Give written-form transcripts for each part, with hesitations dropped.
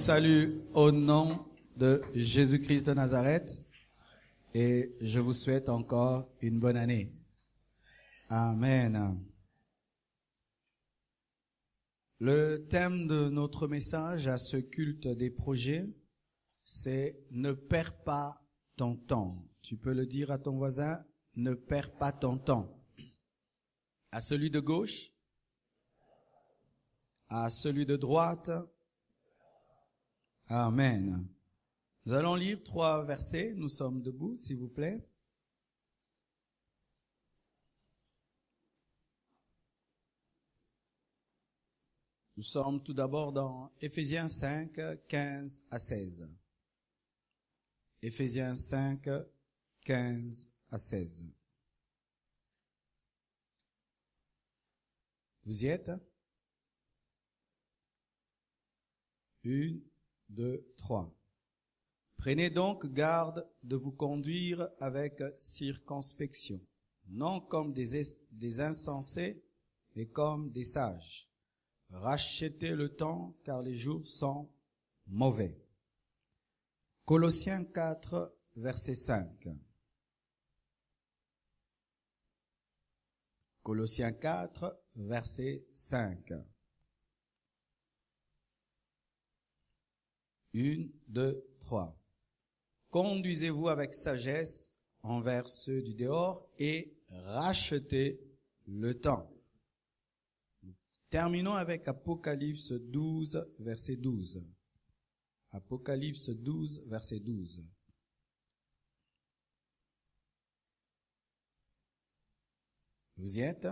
salue au nom de Jésus-Christ de Nazareth et je vous souhaite encore une bonne année. Amen. Le thème de notre message à ce culte des projets, c'est « Ne perds pas ton temps ». Tu peux le dire à ton voisin, « Ne perds pas ton temps ». À celui de gauche, à celui de droite. Amen. Nous allons lire 3 versets. Nous sommes debout, s'il vous plaît. Nous sommes tout d'abord dans Éphésiens 5, 15 à 16. Éphésiens 5, 15 à 16. Vous y êtes? 1, 2, 3. Prenez donc garde de vous conduire avec circonspection, non comme des insensés, mais comme des sages. Rachetez le temps, car les jours sont mauvais. Colossiens 4, verset 5. Colossiens 4, verset 5. 1, 2, 3. Conduisez-vous avec sagesse envers ceux du dehors et rachetez le temps. Terminons avec Apocalypse 12, verset 12. Apocalypse 12, verset 12. Vous y êtes?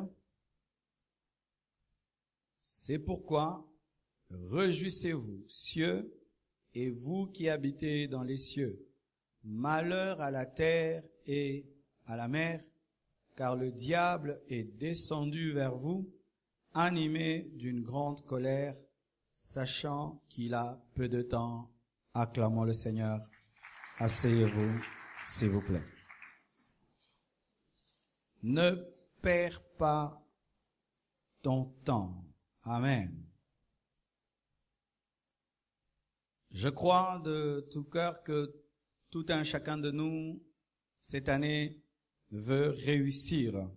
C'est pourquoi, réjouissez-vous, cieux, et vous qui habitez dans les cieux. Malheur à la terre et à la mer, car le diable est descendu vers vous, animé d'une grande colère, sachant qu'il a peu de temps. Acclamons le Seigneur. Asseyez-vous, s'il vous plaît. Ne perds pas ton temps. Amen. Je crois de tout cœur que tout un chacun de nous, cette année, veut réussir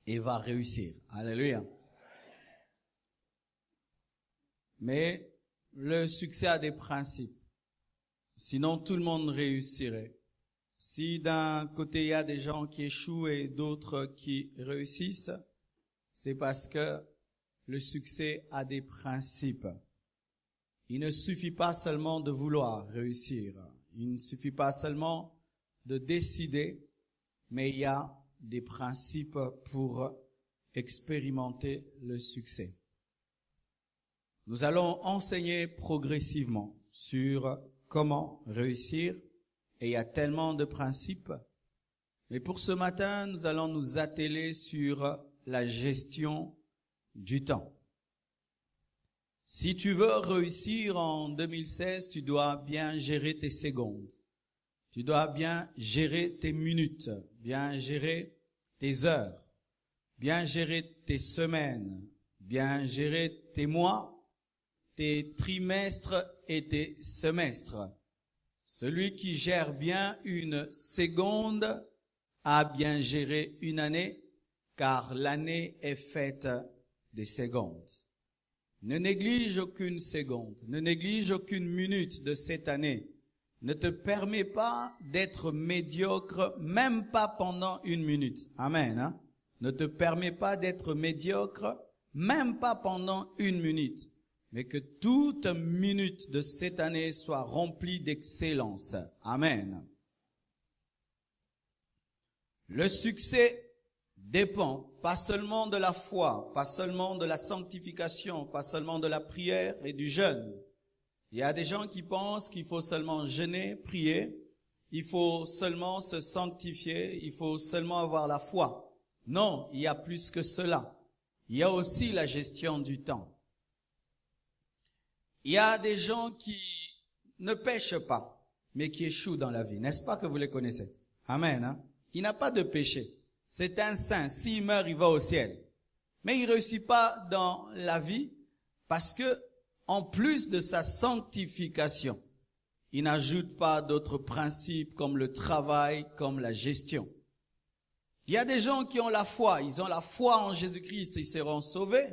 et va réussir. Alléluia. Mais le succès a des principes. Sinon, tout le monde réussirait. Si d'un côté, il y a des gens qui échouent et d'autres qui réussissent, c'est parce que le succès a des principes. Il ne suffit pas seulement de vouloir réussir. Il ne suffit pas seulement de décider, mais il y a des principes pour expérimenter le succès. Nous allons enseigner progressivement sur comment réussir, et il y a tellement de principes. Mais pour ce matin, nous allons nous atteler sur la gestion du temps. Si tu veux réussir en 2016, tu dois bien gérer tes secondes. Tu dois bien gérer tes minutes, bien gérer tes heures, bien gérer tes semaines, bien gérer tes mois, tes trimestres et tes semestres. Celui qui gère bien une seconde a bien géré une année, car l'année est faite des secondes. Ne néglige aucune seconde, ne néglige aucune minute de cette année. Ne te permets pas d'être médiocre, même pas pendant une minute. Amen. Hein? Ne te permets pas d'être médiocre, même pas pendant une minute. Mais que toute minute de cette année soit remplie d'excellence. Amen. Le succès dépend pas seulement de la foi, pas seulement de la sanctification, pas seulement de la prière et du jeûne. Il y a des gens qui pensent qu'il faut seulement jeûner, prier, il faut seulement se sanctifier, il faut seulement avoir la foi. Non, il y a plus que cela. Il y a aussi la gestion du temps. Il y a des gens qui ne pêchent pas, mais qui échouent dans la vie. N'est-ce pas que vous les connaissez? Amen. Hein? Il n'a pas de péché. C'est un saint. S'il meurt, il va au ciel. Mais il ne réussit pas dans la vie parce que en plus de sa sanctification, il n'ajoute pas d'autres principes comme le travail, comme la gestion. Il y a des gens qui ont la foi, ils ont la foi en Jésus-Christ, ils seront sauvés,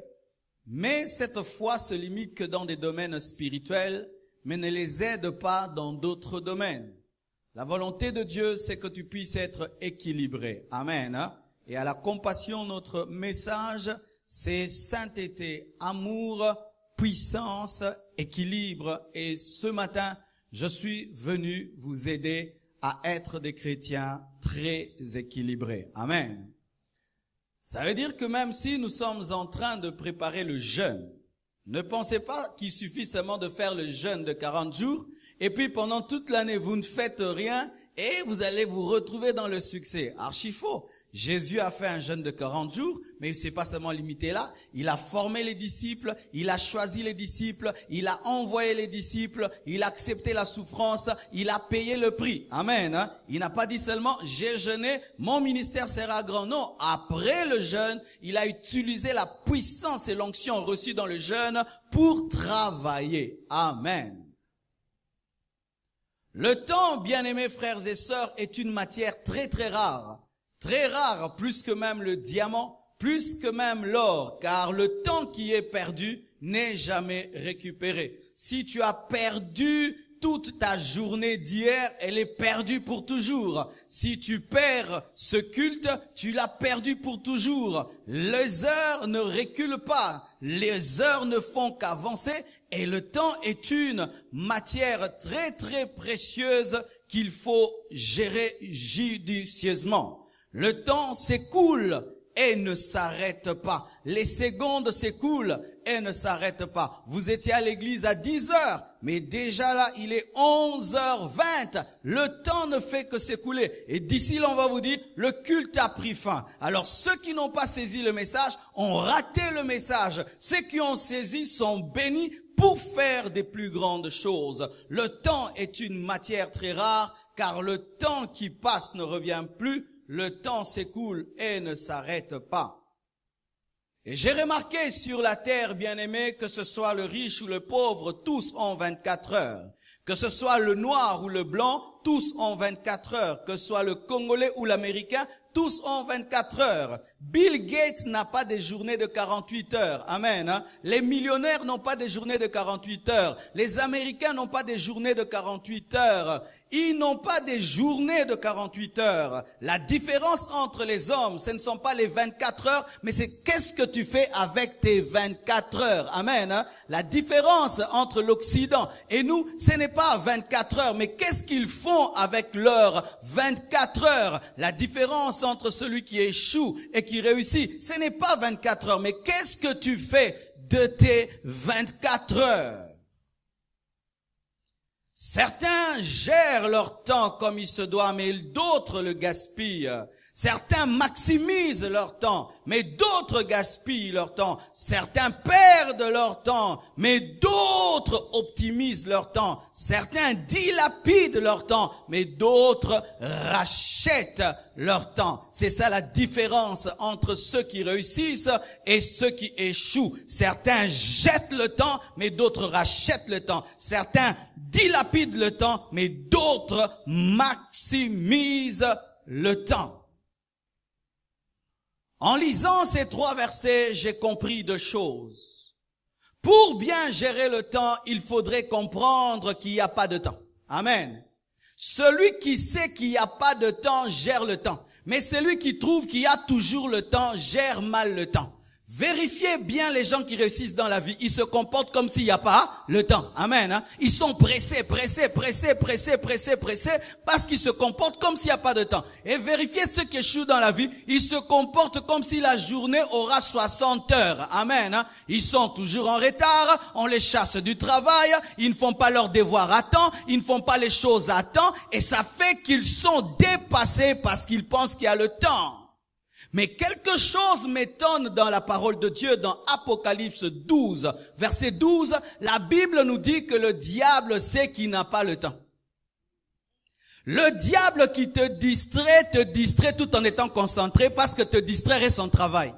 mais cette foi se limite que dans des domaines spirituels, mais ne les aide pas dans d'autres domaines. La volonté de Dieu, c'est que tu puisses être équilibré. Amen. Et à la compassion, notre message, c'est sainteté, amour, puissance, équilibre. Et ce matin, je suis venu vous aider à être des chrétiens très équilibrés. Amen. Ça veut dire que même si nous sommes en train de préparer le jeûne, ne pensez pas qu'il suffit seulement de faire le jeûne de 40 jours et puis pendant toute l'année vous ne faites rien et vous allez vous retrouver dans le succès. Archi faux. Jésus a fait un jeûne de 40 jours, mais il s'est pas seulement limité là. Il a formé les disciples, il a choisi les disciples, il a envoyé les disciples, il a accepté la souffrance, il a payé le prix. Amen. Il n'a pas dit seulement j'ai jeûné, mon ministère sera grand. Non, après le jeûne, il a utilisé la puissance et l'onction reçue dans le jeûne pour travailler. Amen. Le temps, bien-aimés frères et sœurs, est une matière très très rare. Très rare, plus que même le diamant, plus que même l'or, car le temps qui est perdu n'est jamais récupéré. Si tu as perdu toute ta journée d'hier, elle est perdue pour toujours. Si tu perds ce culte, tu l'as perdu pour toujours. Les heures ne reculent pas, les heures ne font qu'avancer, et le temps est une matière très très précieuse qu'il faut gérer judicieusement. Le temps s'écoule et ne s'arrête pas. Les secondes s'écoulent et ne s'arrêtent pas. Vous étiez à l'église à 10 heures, mais déjà là, il est 11h20. Le temps ne fait que s'écouler. Et d'ici là, on va vous dire, le culte a pris fin. Alors, ceux qui n'ont pas saisi le message ont raté le message. Ceux qui ont saisi sont bénis pour faire des plus grandes choses. Le temps est une matière très rare, car le temps qui passe ne revient plus. Le temps s'écoule et ne s'arrête pas. Et j'ai remarqué sur la terre, bien-aimé, que ce soit le riche ou le pauvre, tous ont 24 heures. Que ce soit le noir ou le blanc, tous ont 24 heures. Que ce soit le Congolais ou l'Américain, tous ont 24 heures. Bill Gates n'a pas des journées de 48 heures. Amen. Les millionnaires n'ont pas des journées de 48 heures. Les Américains n'ont pas des journées de 48 heures. Ils n'ont pas des journées de 48 heures. La différence entre les hommes, ce ne sont pas les 24 heures, mais c'est qu'est-ce que tu fais avec tes 24 heures. Amen. La différence entre l'Occident et nous, ce n'est pas 24 heures, mais qu'est-ce qu'ils font avec leurs 24 heures. La différence entre celui qui échoue et qui réussit, ce n'est pas 24 heures, mais qu'est-ce que tu fais de tes 24 heures? Certains gèrent leur temps comme il se doit, mais d'autres le gaspillent. Certains maximisent leur temps, mais d'autres gaspillent leur temps. Certains perdent leur temps, mais d'autres optimisent leur temps. Certains dilapident leur temps, mais d'autres rachètent leur temps. C'est ça la différence entre ceux qui réussissent et ceux qui échouent. Certains jettent le temps, mais d'autres rachètent le temps. Certains dilapident le temps, mais d'autres maximisent le temps. En lisant ces 3 versets, j'ai compris 2 choses. Pour bien gérer le temps, il faudrait comprendre qu'il n'y a pas de temps. Amen. Celui qui sait qu'il n'y a pas de temps gère le temps. Mais celui qui trouve qu'il y a toujours le temps gère mal le temps. Vérifiez bien les gens qui réussissent dans la vie. Ils se comportent comme s'il n'y a pas le temps. Amen. Ils sont pressés, parce qu'ils se comportent comme s'il n'y a pas de temps. Et vérifiez ceux qui échouent dans la vie. Ils se comportent comme si la journée aura 60 heures. Amen. Ils sont toujours en retard. On les chasse du travail. Ils ne font pas leurs devoirs à temps. Ils ne font pas les choses à temps. Et ça fait qu'ils sont dépassés parce qu'ils pensent qu'il y a le temps. Mais quelque chose m'étonne dans la parole de Dieu, dans Apocalypse 12, verset 12, la Bible nous dit que le diable sait qu'il n'a pas le temps. Le diable qui te distrait tout en étant concentré parce que te distraire est son travail.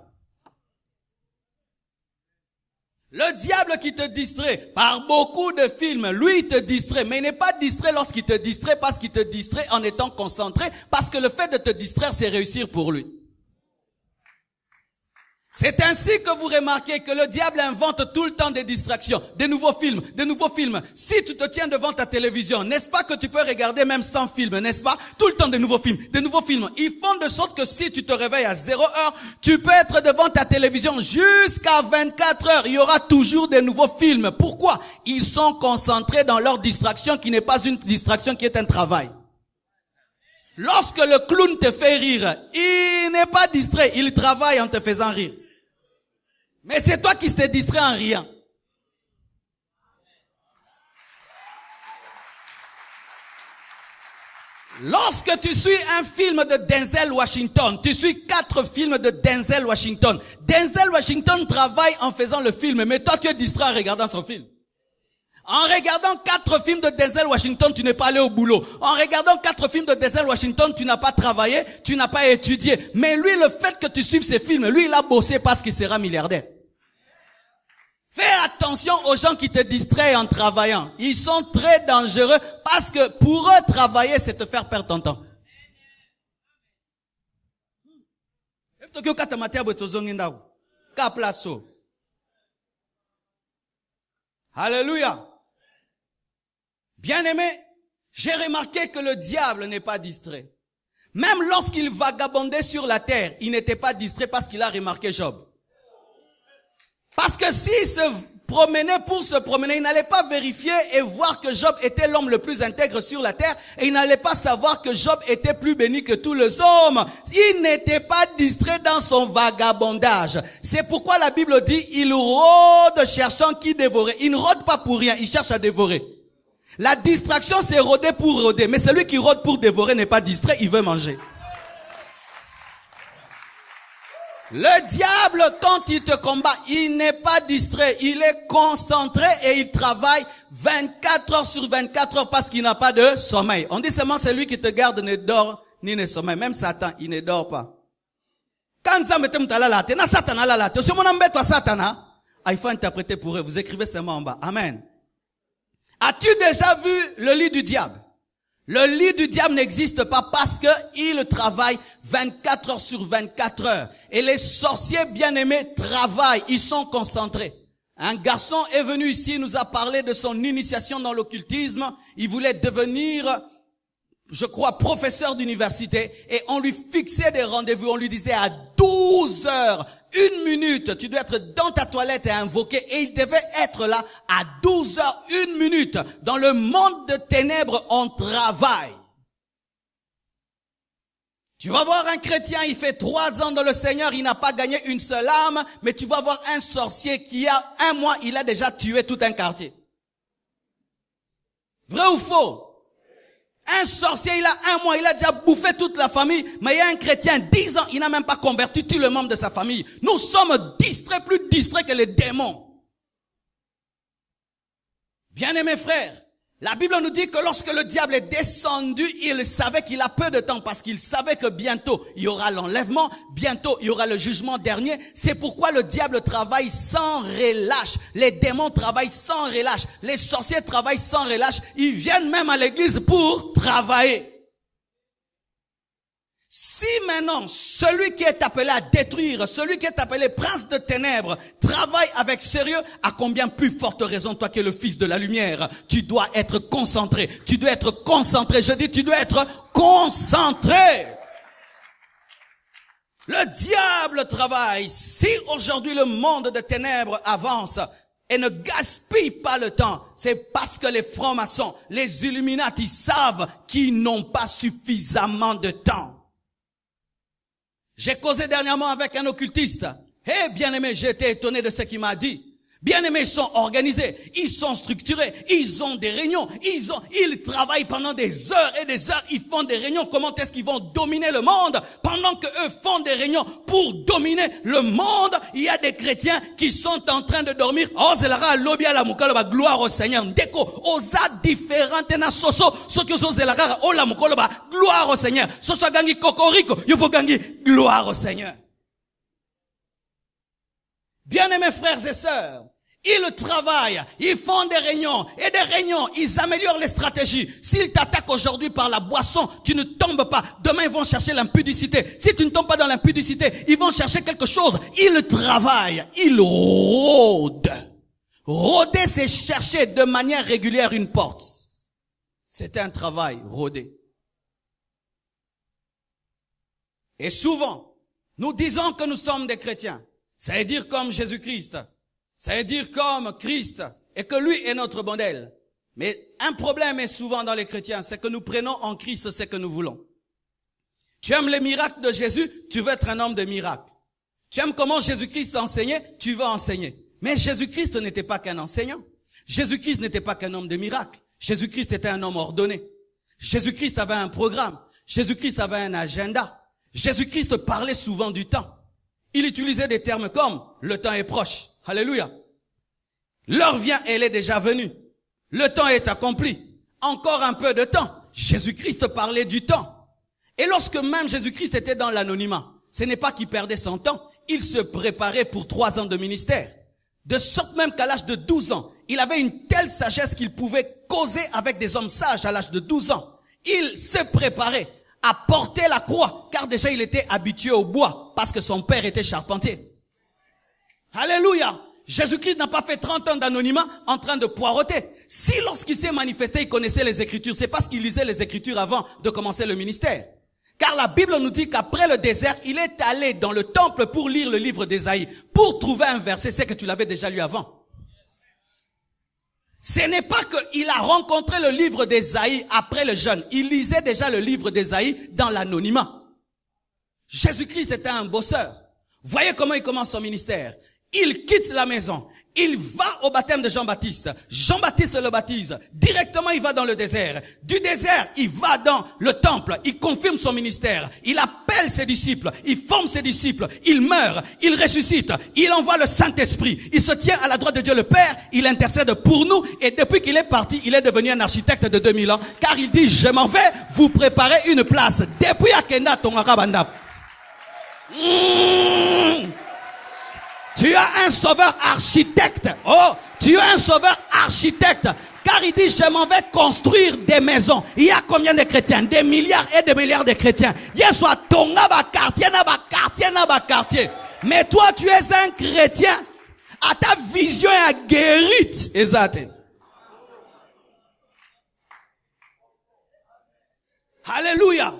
Le diable qui te distrait par beaucoup de films, lui il te distrait, mais il n'est pas distrait lorsqu'il te distrait parce qu'il te distrait en étant concentré, parce que le fait de te distraire, c'est réussir pour lui. C'est ainsi que vous remarquez que le diable invente tout le temps des distractions, des nouveaux films. Si tu te tiens devant ta télévision, n'est-ce pas que tu peux regarder même 100 films, n'est-ce pas? Tout le temps des nouveaux films. Ils font de sorte que si tu te réveilles à 0 heure, tu peux être devant ta télévision jusqu'à 24 heures. Il y aura toujours des nouveaux films. Pourquoi? Ils sont concentrés dans leur distraction qui n'est pas une distraction, qui est un travail. Lorsque le clown te fait rire, il n'est pas distrait, il travaille en te faisant rire. Mais c'est toi qui t'es distrait en riant. Lorsque tu suis un film de Denzel Washington, tu suis 4 films de Denzel Washington. Denzel Washington travaille en faisant le film, mais toi tu es distrait en regardant son film. En regardant 4 films de Denzel Washington, tu n'es pas allé au boulot. En regardant 4 films de Denzel Washington, tu n'as pas travaillé, tu n'as pas étudié. Mais lui, le fait que tu suives ces films, lui, il a bossé parce qu'il sera milliardaire. Fais attention aux gens qui te distraient en travaillant. Ils sont très dangereux parce que pour eux, travailler, c'est te faire perdre ton temps. Alléluia. Bien-aimé, j'ai remarqué que le diable n'est pas distrait. Même lorsqu'il vagabondait sur la terre, il n'était pas distrait parce qu'il a remarqué Job. Parce que s'il se promenait pour se promener, il n'allait pas vérifier et voir que Job était l'homme le plus intègre sur la terre, et il n'allait pas savoir que Job était plus béni que tous les hommes. Il n'était pas distrait dans son vagabondage. C'est pourquoi la Bible dit, il rôde cherchant qui dévorer. Il ne rôde pas pour rien, il cherche à dévorer. La distraction, c'est rôder pour rôder. Mais celui qui rôde pour dévorer n'est pas distrait, il veut manger. Le diable, quand il te combat, il n'est pas distrait, il est concentré et il travaille 24 heures sur 24 heures parce qu'il n'a pas de sommeil. On dit seulement celui qui te garde ne dort ni ne sommeille. Même Satan, il ne dort pas. Quand ça mettez la latte, na Satan la latte. Si mon embête toi Satan, il faut interpréter pour eux. Vous écrivez seulement en bas. Amen. As-tu déjà vu le lit du diable? Le lit du diable n'existe pas parce que il travaille 24 heures sur 24 heures. Et les sorciers bien-aimés travaillent, ils sont concentrés. Un garçon est venu ici, nous a parlé de son initiation dans l'occultisme. Il voulait devenir, je crois, professeur d'université. Et on lui fixait des rendez-vous, on lui disait à 12 heures, 1 minute, tu dois être dans ta toilette et invoquer. Et il devait être là à 12 heures, 1 minute. Dans le monde de ténèbres, on travaille. Tu vas voir un chrétien, il fait 3 ans dans le Seigneur, il n'a pas gagné une seule âme, mais tu vas voir un sorcier qui a 1 mois, il a déjà tué tout un quartier. Vrai ou faux? Un sorcier, il a 1 mois, il a déjà bouffé toute la famille, mais il y a un chrétien, 10 ans, il n'a même pas converti tous les membres de sa famille. Nous sommes distraits, plus distraits que les démons. Bien-aimés frères, la Bible nous dit que lorsque le diable est descendu, il savait qu'il a peu de temps parce qu'il savait que bientôt il y aura l'enlèvement, bientôt il y aura le jugement dernier. C'est pourquoi le diable travaille sans relâche. Les démons travaillent sans relâche. Les sorciers travaillent sans relâche. Ils viennent même à l'église pour travailler. Si maintenant, celui qui est appelé à détruire, celui qui est appelé prince de ténèbres, travaille avec sérieux, à combien plus forte raison, toi qui es le fils de la lumière, tu dois être concentré. Tu dois être concentré. Je dis, tu dois être concentré. Le diable travaille. Si aujourd'hui le monde de ténèbres avance et ne gaspille pas le temps, c'est parce que les francs-maçons, les Illuminati savent qu'ils n'ont pas suffisamment de temps. J'ai causé dernièrement avec un occultiste. Eh, bien-aimé, j'ai été étonné de ce qu'il m'a dit. Bien-aimés, ils sont organisés, ils sont structurés, ils ont des réunions, ils travaillent pendant des heures et des heures, ils font des réunions. Comment est-ce qu'ils vont dominer le monde? Pendant que eux font des réunions pour dominer le monde, il y a des chrétiens qui sont en train de dormir. Oh, c'est la lobby à la mukaloba, gloire au Seigneur. Deko, osa différentes na soso, ce que c'est la rara, oh la mukaloba, gloire au Seigneur. Soso gangi kokoriko, yopo gangi, gloire au Seigneur. Bien-aimés frères et sœurs, Ils travaillent, ils font des réunions, et des réunions, ils améliorent les stratégies. S'ils t'attaquent aujourd'hui par la boisson, tu ne tombes pas. Demain, ils vont chercher l'impudicité. Si tu ne tombes pas dans l'impudicité, ils vont chercher quelque chose. Ils travaillent, ils rôdent. Rôder, c'est chercher de manière régulière une porte. C'est un travail, rôder. Et souvent, nous disons que nous sommes des chrétiens. Ça veut dire comme Jésus-Christ. Ça veut dire comme Christ, et que lui est notre modèle. Mais un problème est souvent dans les chrétiens, c'est que nous prenons en Christ ce que nous voulons. Tu aimes les miracles de Jésus, tu veux être un homme de miracles. Tu aimes comment Jésus-Christ enseignait, tu veux enseigner. Mais Jésus-Christ n'était pas qu'un enseignant. Jésus-Christ n'était pas qu'un homme de miracles. Jésus-Christ était un homme ordonné. Jésus-Christ avait un programme. Jésus-Christ avait un agenda. Jésus-Christ parlait souvent du temps. Il utilisait des termes comme « le temps est proche ». Alléluia. L'heure vient, elle est déjà venue. Le temps est accompli. Encore un peu de temps. Jésus-Christ parlait du temps. Et lorsque même Jésus-Christ était dans l'anonymat, ce n'est pas qu'il perdait son temps. Il se préparait pour 3 ans de ministère. De sorte même qu'à l'âge de 12 ans, il avait une telle sagesse qu'il pouvait causer avec des hommes sages à l'âge de 12 ans. Il se préparait à porter la croix, car déjà il était habitué au bois, parce que son père était charpentier. Alléluia. Jésus-Christ n'a pas fait 30 ans d'anonymat en train de poireauter. Si lorsqu'il s'est manifesté, il connaissait les Écritures, c'est parce qu'il lisait les Écritures avant de commencer le ministère. Car la Bible nous dit qu'après le désert, il est allé dans le temple pour lire le livre d'Ésaïe, pour trouver un verset, c'est que tu l'avais déjà lu avant. Ce n'est pas qu'il a rencontré le livre d'Ésaïe après le jeûne. Il lisait déjà le livre d'Ésaïe dans l'anonymat. Jésus-Christ était un bosseur. Voyez comment il commence son ministère. Il quitte la maison. Il va au baptême de Jean-Baptiste. Jean-Baptiste le baptise. Directement, il va dans le désert. Du désert, il va dans le temple. Il confirme son ministère. Il appelle ses disciples. Il forme ses disciples. Il meurt. Il ressuscite. Il envoie le Saint-Esprit. Il se tient à la droite de Dieu le Père. Il intercède pour nous. Et depuis qu'il est parti, il est devenu un architecte de 2000 ans. Car il dit, je m'en vais vous préparer une place. Depuis Akenda Tongakabanda. Tu as un sauveur architecte. Oh, tu as un sauveur architecte. Car il dit, je m'en vais construire des maisons. Il y a combien de chrétiens? Des milliards et des milliards de chrétiens. Il y a soit tonga ba quartier, na ba quartier, na ba quartier. Mais toi, tu es un chrétien. À ta vision est guérie. Exact. Alléluia.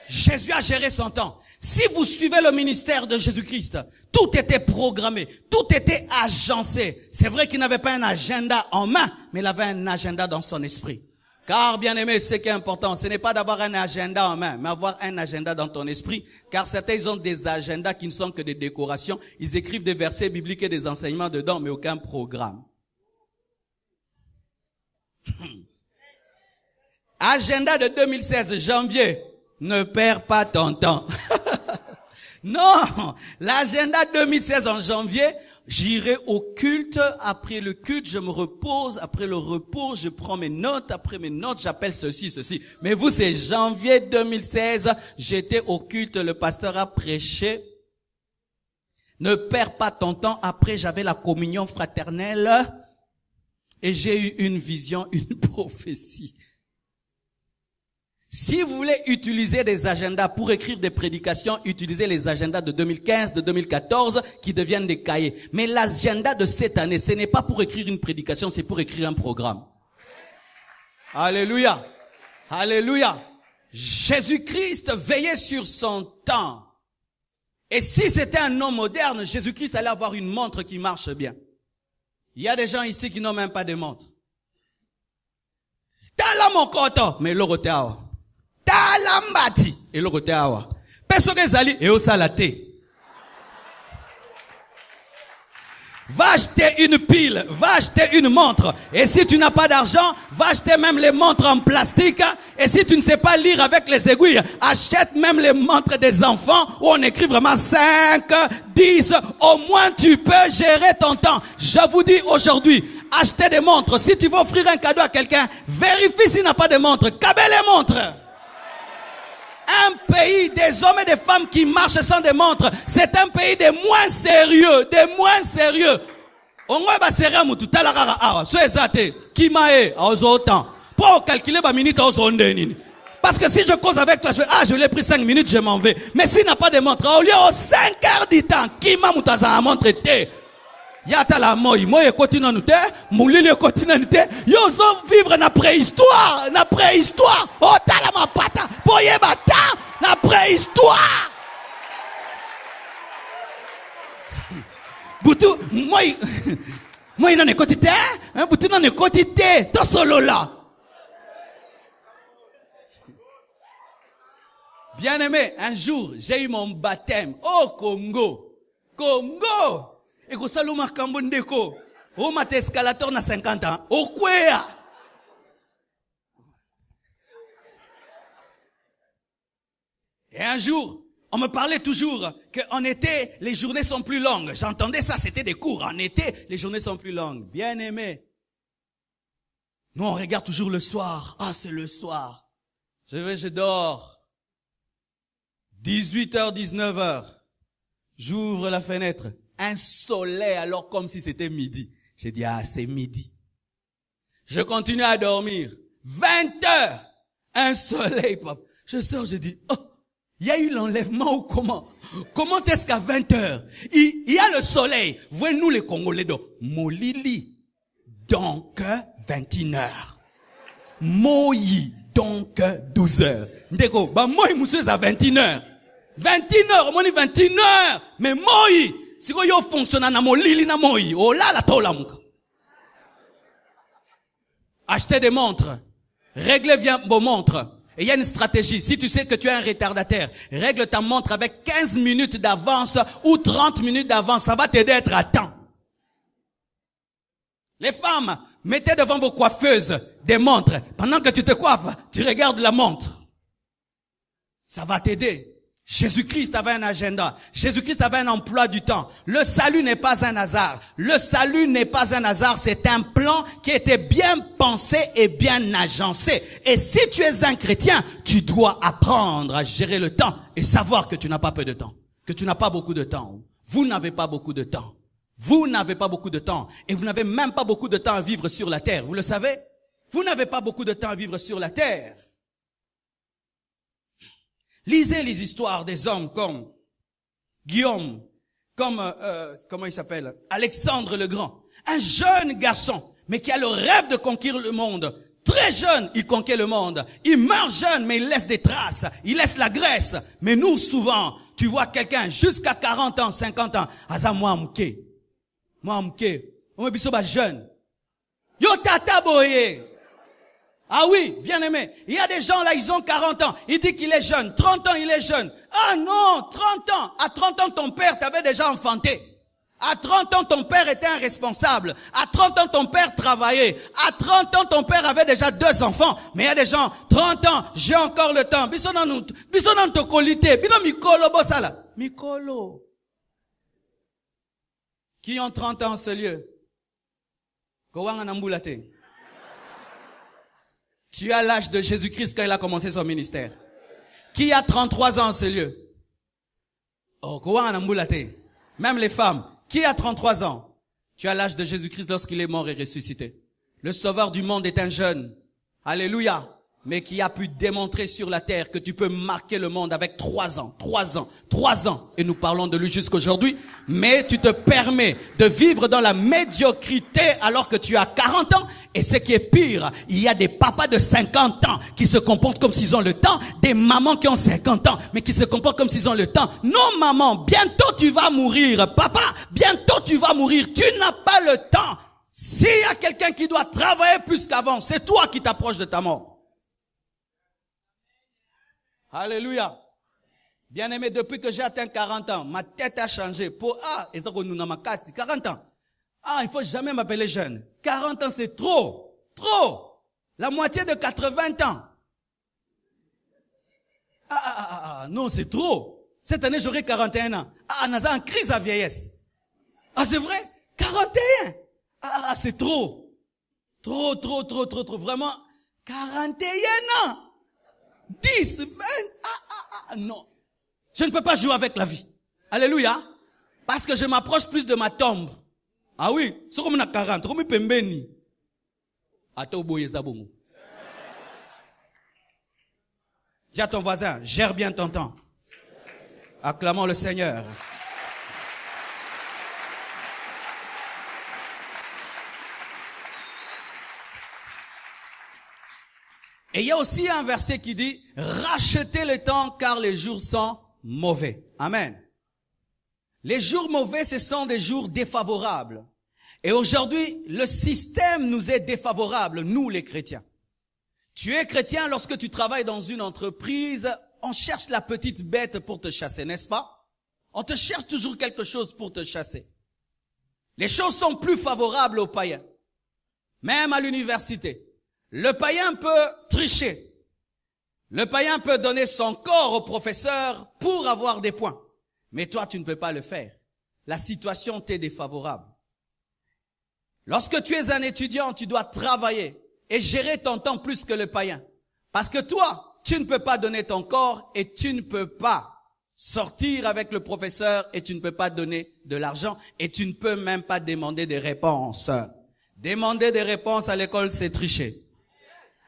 Jésus a géré son temps. Si vous suivez le ministère de Jésus-Christ, tout était programmé, tout était agencé. C'est vrai qu'il n'avait pas un agenda en main, mais il avait un agenda dans son esprit. Car, bien aimé, ce qui est important, ce n'est pas d'avoir un agenda en main, mais avoir un agenda dans ton esprit. Car certains, ils ont des agendas qui ne sont que des décorations. Ils écrivent des versets bibliques et des enseignements dedans, mais aucun programme. Agenda de 2016, janvier. Ne perds pas ton temps. Non, l'agenda 2016 en janvier, j'irai au culte. Après le culte, je me repose. Après le repos, je prends mes notes. Après mes notes, j'appelle ceci. Mais vous, c'est janvier 2016. J'étais au culte. Le pasteur a prêché. Ne perds pas ton temps. Après, j'avais la communion fraternelle. Et j'ai eu une vision, une prophétie. Si vous voulez utiliser des agendas pour écrire des prédications, utilisez les agendas de 2015, de 2014 qui deviennent des cahiers. Mais l'agenda de cette année, ce n'est pas pour écrire une prédication, c'est pour écrire un programme. Alléluia. Alléluia. Jésus-Christ veillait sur son temps. Et si c'était un homme moderne, Jésus-Christ allait avoir une montre qui marche bien. Il y a des gens ici qui n'ont même pas de montre. Tala mokoto, mais le roteawa. Talambati et le roteawa. Personne ezali et osalate. Va acheter une pile, va acheter une montre. Et si tu n'as pas d'argent, va acheter même les montres en plastique. Et si tu ne sais pas lire avec les aiguilles, achète même les montres des enfants où on écrit vraiment 5, 10. Au moins tu peux gérer ton temps. Je vous dis aujourd'hui, achetez des montres. Si tu veux offrir un cadeau à quelqu'un, vérifie s'il n'a pas de montre. Qu'avez les montres? Un pays des hommes et des femmes qui marchent sans des montres, c'est un pays des moins sérieux, des moins sérieux. Ongoye ba serra mutu tala kaka awa. So ezate. Kimae. Aozo autant. Pour calculer ba minute aozo onde nini. Parce que si je cause avec toi, je l'ai pris 5 minutes, je m'en vais. Mais s'il n'a pas de montre, au lieu de 5 heures du temps, qui m'a moutaza à montre te? Yata la moi continue à nous te, moulili continue à nous te, yozo vivre na préhistoire, oh tala ma pata, poye bata, na préhistoire. Boutou, moi il en est côté te, boutou n'en est côté te, to solo là. Bien-aimé, un jour, j'ai eu mon baptême au Congo. Et que ça l'ouma kambondeko. Au maté escalator na 50 ans. Au Kwea. Et un jour, on me parlait toujours qu'en été, les journées sont plus longues. J'entendais ça, c'était des cours. En été, les journées sont plus longues. Bien-aimé. Nous, on regarde toujours le soir. Ah, c'est le soir. Je dors. 18h, 19h. J'ouvre la fenêtre. Un soleil alors comme si c'était midi. J'ai dit, ah, c'est midi. Je continue à dormir. 20h. Un soleil, papa. Je sors, je dis, oh, il y a eu l'enlèvement ou comment? Comment est-ce qu'à 20h, il y a le soleil. Voyez nous les Congolais donc. Molili. Donc, 21h. Moyi. Donc, 12h. Ndeko, bah, moi, monsieur, à 21h. 21h, on dit 21h. Mais moi, si vous fonctionnez na mo lili na moi, oh là la tola muka. Achetez des montres. Réglez bien vos montres. Et il y a une stratégie. Si tu sais que tu es un retardataire, règle ta montre avec 15 minutes d'avance ou 30 minutes d'avance. Ça va t'aider à être à temps. Les femmes, mettez devant vos coiffeuses des montres. Pendant que tu te coiffes, tu regardes la montre. Ça va t'aider. Jésus-Christ avait un agenda. Jésus-Christ avait un emploi du temps. Le salut n'est pas un hasard. Le salut n'est pas un hasard. C'est un plan qui était bien pensé et bien agencé. Et si tu es un chrétien, tu dois apprendre à gérer le temps et savoir que tu n'as pas peu de temps. Que tu n'as pas beaucoup de temps. Vous n'avez pas beaucoup de temps. Vous n'avez pas beaucoup de temps. Et vous n'avez même pas beaucoup de temps à vivre sur la terre. Vous le savez? Vous n'avez pas beaucoup de temps à vivre sur la terre. Lisez les histoires des hommes comme Guillaume, comme, comment il s'appelle? Alexandre le Grand. Un jeune garçon, mais qui a le rêve de conquérir le monde. Très jeune, il conquiert le monde. Il meurt jeune, mais il laisse des traces. Il laisse la graisse. Mais nous, souvent, tu vois quelqu'un jusqu'à 40 ans, 50 ans. Aza moi mke. Moi mke. On me biso ba jeune. Yo tata boye. Ah oui, bien aimé. Il y a des gens là, ils ont 40 ans. Il dit qu'il est jeune. 30 ans, il est jeune. Ah non, 30 ans. À 30 ans, ton père t'avait déjà enfanté. À 30 ans, ton père était un responsable. À 30 ans, ton père travaillait. À 30 ans, ton père avait déjà 2 enfants. Mais il y a des gens, 30 ans, j'ai encore le temps. Bisonan to qualité. Bino mikolo bosala. Mikolo. Qui ont 30 ans en ce lieu? Kowanga nambulate. Tu as l'âge de Jésus-Christ quand il a commencé son ministère. Qui a 33 ans en ce lieu? Oh, même les femmes. Qui a 33 ans? Tu as l'âge de Jésus-Christ lorsqu'il est mort et ressuscité. Le sauveur du monde est un jeune. Alléluia. Mais qui a pu démontrer sur la terre que tu peux marquer le monde avec 3 ans. Et nous parlons de lui jusqu'aujourd'hui. Mais tu te permets de vivre dans la médiocrité alors que tu as 40 ans. Et ce qui est pire, il y a des papas de 50 ans qui se comportent comme s'ils ont le temps, des mamans qui ont 50 ans, mais qui se comportent comme s'ils ont le temps. Non, maman, bientôt tu vas mourir. Papa, bientôt tu vas mourir. Tu n'as pas le temps. S'il y a quelqu'un qui doit travailler plus qu'avant, c'est toi qui t'approches de ta mort. Alléluia. Bien-aimé, depuis que j'ai atteint 40 ans, ma tête a changé. 40 ans. Ah, il faut jamais m'appeler jeune. 40 ans, c'est trop. La moitié de 80 ans. Non, c'est trop. Cette année, j'aurai 41 ans. On a en crise à vieillesse. Ah, c'est vrai? 41. C'est trop. Trop. Vraiment. 41 ans. 10, 20. Non. Je ne peux pas jouer avec la vie. Alléluia. Parce que je m'approche plus de ma tombe Ah oui, c'est comme 40, comme pembeni. Ato boye zabongo. Dis à ton voisin, gère bien ton temps. Acclamons le Seigneur. Et il y a aussi un verset qui dit, rachetez le temps car les jours sont mauvais. Amen. Les jours mauvais, ce sont des jours défavorables. Et aujourd'hui, le système nous est défavorable, nous les chrétiens. Tu es chrétien lorsque tu travailles dans une entreprise, on cherche la petite bête pour te chasser, n'est-ce pas? On te cherche toujours quelque chose pour te chasser. Les choses sont plus favorables aux païens. Même à l'université. Le païen peut tricher. Le païen peut donner son corps au professeur pour avoir des points. Mais toi, tu ne peux pas le faire. La situation t'est défavorable. Lorsque tu es un étudiant, tu dois travailler et gérer ton temps plus que le païen. Parce que toi, tu ne peux pas donner ton corps et tu ne peux pas sortir avec le professeur et tu ne peux pas donner de l'argent et tu ne peux même pas demander des réponses. Demander des réponses à l'école, c'est tricher.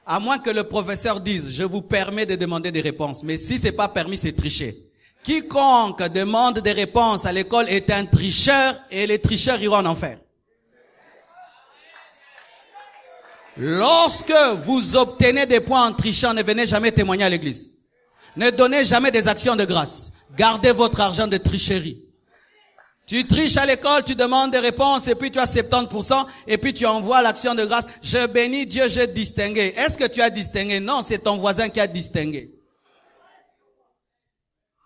À moins que le professeur dise, je vous permets de demander des réponses. Mais si c'est pas permis, c'est tricher. Quiconque demande des réponses à l'école est un tricheur et les tricheurs iront en enfer. Lorsque vous obtenez des points en trichant, ne venez jamais témoigner à l'église. Ne donnez jamais des actions de grâce. Gardez votre argent de tricherie. Tu triches à l'école, tu demandes des réponses et puis tu as 70% et puis tu envoies l'action de grâce. Je bénis Dieu, j'ai distingué. Est-ce que tu as distingué? Non, c'est ton voisin qui a distingué.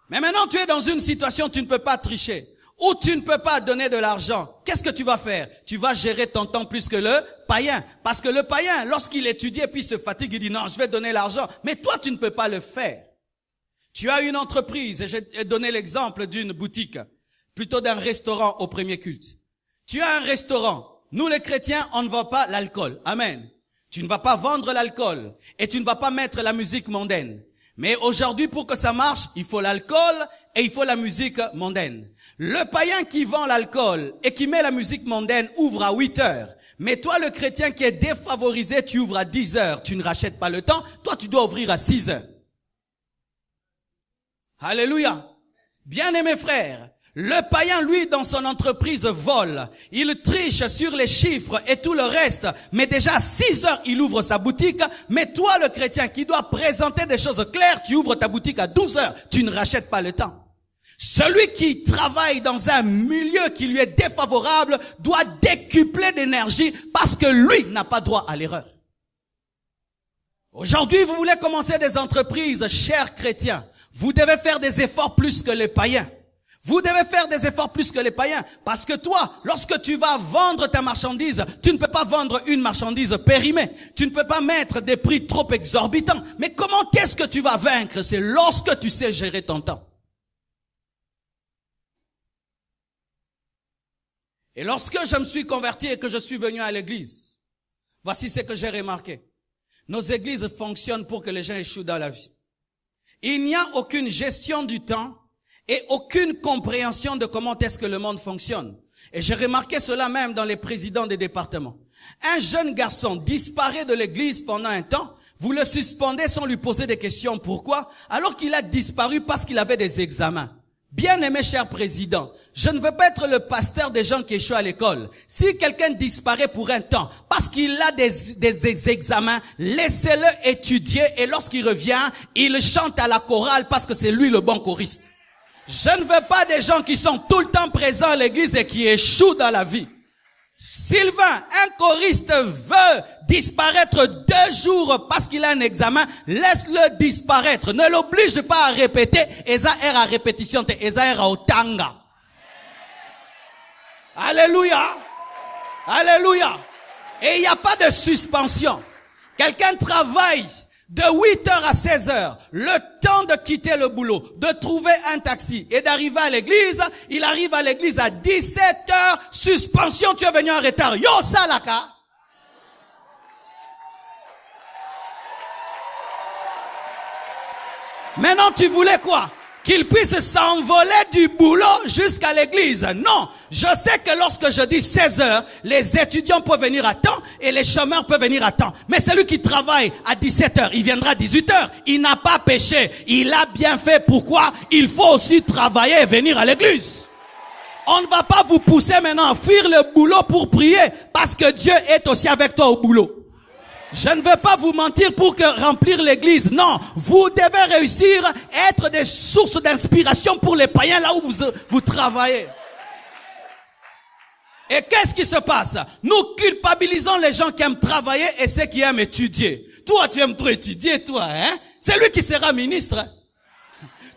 Mais maintenant tu es dans une situation, tu ne peux pas tricher. Ou tu ne peux pas donner de l'argent. Qu'est-ce que tu vas faire? Tu vas gérer ton temps plus que le païen. Parce que le païen, lorsqu'il étudie et puis se fatigue, il dit non, je vais donner l'argent. Mais toi, tu ne peux pas le faire. Tu as une entreprise, et j'ai donné l'exemple d'une boutique. Plutôt d'un restaurant au premier culte. Tu as un restaurant. Nous les chrétiens, on ne vend pas l'alcool. Amen. Tu ne vas pas vendre l'alcool. Et tu ne vas pas mettre la musique mondaine. Mais aujourd'hui, pour que ça marche, il faut l'alcool et il faut la musique mondaine. Le païen qui vend l'alcool et qui met la musique mondaine ouvre à 8 heures. Mais toi, le chrétien qui est défavorisé, tu ouvres à 10 heures. Tu ne rachètes pas le temps. Toi, tu dois ouvrir à 6 heures. Alléluia. Bien-aimés frères, le païen, lui, dans son entreprise, vole. Il triche sur les chiffres et tout le reste. Mais déjà à 6 heures, il ouvre sa boutique. Mais toi, le chrétien, qui doit présenter des choses claires, tu ouvres ta boutique à 12 heures. Tu ne rachètes pas le temps. Celui qui travaille dans un milieu qui lui est défavorable doit décupler d'énergie parce que lui n'a pas droit à l'erreur. Aujourd'hui, vous voulez commencer des entreprises, chers chrétiens. Vous devez faire des efforts plus que les païens. Vous devez faire des efforts plus que les païens. Parce que toi, lorsque tu vas vendre ta marchandise, tu ne peux pas vendre une marchandise périmée. Tu ne peux pas mettre des prix trop exorbitants. Mais comment est-ce que tu vas vaincre? C'est lorsque tu sais gérer ton temps. Et lorsque je me suis converti et que je suis venu à l'église, voici ce que j'ai remarqué. Nos églises fonctionnent pour que les gens échouent dans la vie. Il n'y a aucune gestion du temps et aucune compréhension de comment est-ce que le monde fonctionne. Et j'ai remarqué cela même dans les présidents des départements. Un jeune garçon disparaît de l'église pendant un temps, vous le suspendez sans lui poser des questions. Pourquoi? Alors qu'il a disparu parce qu'il avait des examens. Bien-aimé cher président, je ne veux pas être le pasteur des gens qui échouent à l'école. Si quelqu'un disparaît pour un temps parce qu'il a des examens, laissez-le étudier et lorsqu'il revient, il chante à la chorale parce que c'est lui le bon choriste. Je ne veux pas des gens qui sont tout le temps présents à l'église et qui échouent dans la vie. Sylvain, un choriste veut disparaître 2 jours parce qu'il a un examen, laisse-le disparaître. Ne l'oblige pas à répéter, eza à répétition, eza à otanga. Alléluia. Alléluia. Et il n'y a pas de suspension. Quelqu'un travaille de 8 heures à 16 heures, le temps de quitter le boulot, de trouver un taxi et d'arriver à l'église, il arrive à l'église à 17 heures, suspension, tu es venu en retard. Yo salaka. Maintenant, tu voulais quoi? Qu'il puisse s'envoler du boulot jusqu'à l'église. Non, Je sais que lorsque je dis 16 heures, les étudiants peuvent venir à temps et les chômeurs peuvent venir à temps. Mais celui qui travaille à 17 heures, il viendra à 18 heures. Il n'a pas péché. Il a bien fait. Pourquoi? Il faut aussi travailler et venir à l'église. On ne va pas vous pousser maintenant à fuir le boulot pour prier parce que Dieu est aussi avec toi au boulot. Je ne veux pas vous mentir pour remplir l'église. Non, vous devez réussir à être des sources d'inspiration pour les païens là où vous travaillez. Et qu'est-ce qui se passe? Nous culpabilisons les gens qui aiment travailler et ceux qui aiment étudier. Toi, tu aimes trop étudier, toi, hein? C'est lui qui sera ministre.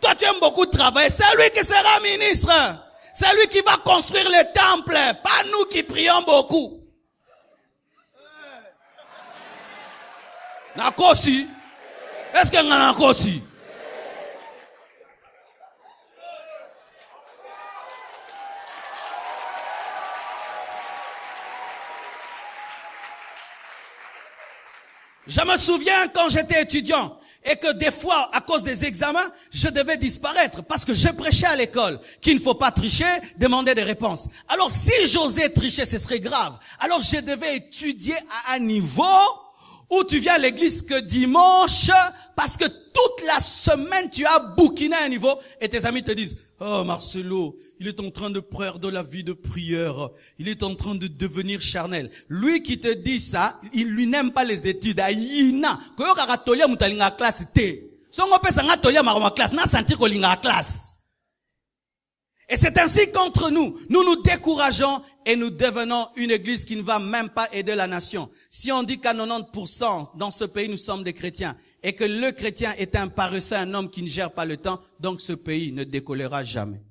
Toi, tu aimes beaucoup travailler. C'est lui qui sera ministre. C'est lui qui va construire le temple. Pas nous qui prions beaucoup. Nakosi. Est-ce qu'il y a Nakosi? Je me souviens quand j'étais étudiant et que des fois, à cause des examens, je devais disparaître parce que je prêchais à l'école qu'il ne faut pas tricher, demander des réponses. Alors si j'osais tricher, ce serait grave. Alors je devais étudier à un niveau où tu viens à l'église que dimanche parce que toute la semaine tu as bouquiné à un niveau et tes amis te disent « Oh Marcelo, il est en train de perdre la vie de prière. Il est en train de devenir charnel. » Lui qui te dit ça, il lui n'aime pas les études. Aïna. Koyo kakatolia mutalinga classe te. Songo pesa ngatolia maroma classe. Na sentir ko linga classe. Et c'est ainsi qu'entre nous nous décourageons et nous devenons une église qui ne va même pas aider la nation. Si on dit qu'à 90% dans ce pays nous sommes des chrétiens, et que le chrétien est un paresseux, un homme qui ne gère pas le temps, donc ce pays ne décollera jamais.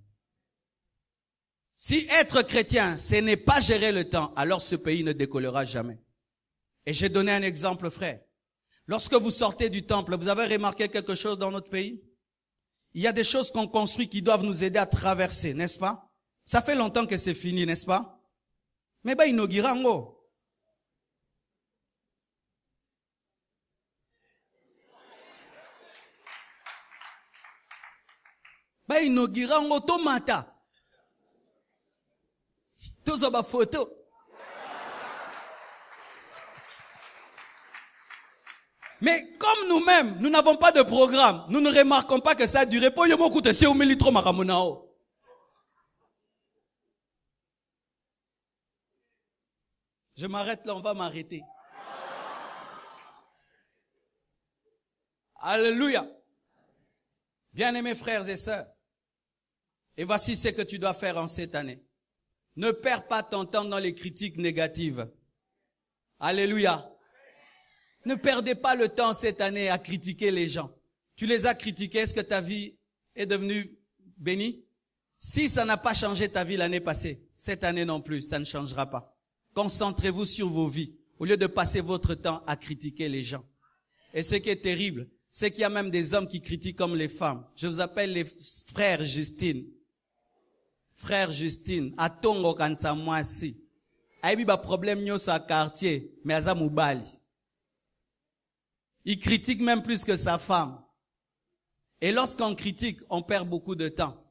Si être chrétien, ce n'est pas gérer le temps, alors ce pays ne décollera jamais. Et j'ai donné un exemple, frère. Lorsque vous sortez du temple, vous avez remarqué quelque chose dans notre pays? Il y a des choses qu'on construit qui doivent nous aider à traverser, n'est-ce pas? Ça fait longtemps que c'est fini, n'est-ce pas? Mais inaugurango. Inaugurango tomata. Tous ba photo. Mais comme nous-mêmes, nous n'avons pas de programme, nous ne remarquons pas que ça a duré. Je m'arrête là, on va m'arrêter. Alléluia. Bien-aimés frères et sœurs, et voici ce que tu dois faire en cette année. Ne perds pas ton temps dans les critiques négatives. Alléluia. Ne perdez pas le temps cette année à critiquer les gens. Tu les as critiqués, est-ce que ta vie est devenue bénie? Si ça n'a pas changé ta vie l'année passée, cette année non plus, ça ne changera pas. Concentrez-vous sur vos vies, au lieu de passer votre temps à critiquer les gens. Et ce qui est terrible, c'est qu'il y a même des hommes qui critiquent comme les femmes. Je vous appelle les frères Justine. Frère Justine, atongo kansa mwasi. Aibi ba problème nyo sa quartier, mais aza mubali. Il critique même plus que sa femme. Et lorsqu'on critique, on perd beaucoup de temps.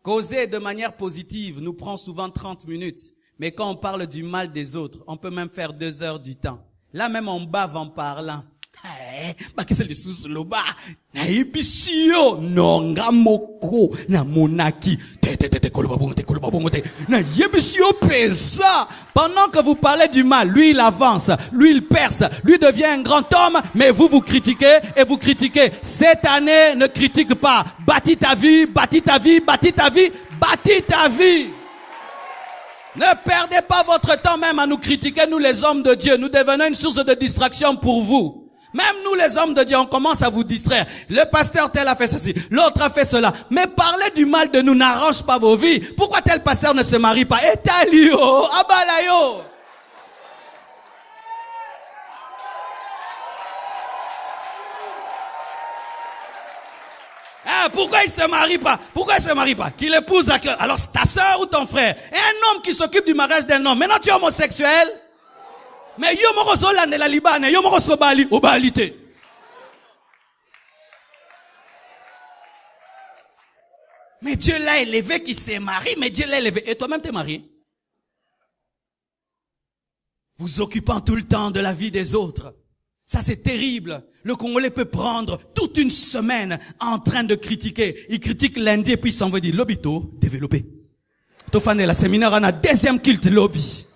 Causer de manière positive nous prend souvent 30 minutes. Mais quand on parle du mal des autres, on peut même faire 2 heures du temps. Là même on bave en parlant. Bakise le sous le bas. Na ibisio nonga moko na monaki. Na ibisio pesa. Pendant que vous parlez du mal, lui il avance, lui il perce, lui devient un grand homme, mais vous critiquez et vous critiquez. Cette année, ne critique pas. Bâtis ta vie, bâtis ta vie, bâtis ta vie, bâtis ta vie. Ne perdez pas votre temps même à nous critiquer, nous les hommes de Dieu. Nous devenons une source de distraction pour vous. Même nous les hommes de Dieu, on commence à vous distraire. Le pasteur tel a fait ceci, l'autre a fait cela. Mais parler du mal de nous n'arrange pas vos vies. Pourquoi tel pasteur ne se marie pas? Etalio, abalayo. Pourquoi il se marie pas? Pourquoi il se marie pas? Qu'il épouse alors c'est ta soeur ou ton frère? Et un homme qui s'occupe du mariage d'un homme. Maintenant tu es homosexuel? Mais yo moko zolande la libane, yo moko sobali obalite. Mais Dieu l'a élevé qui s'est marié, mais Dieu l'a élevé. Et toi-même t'es marié. Vous occupant tout le temps de la vie des autres. Ça c'est terrible. Le Congolais peut prendre toute une semaine en train de critiquer. Il critique lundi et puis il s'en va dire lobito développé. Tofane la séminaire en a deuxième culte lobby.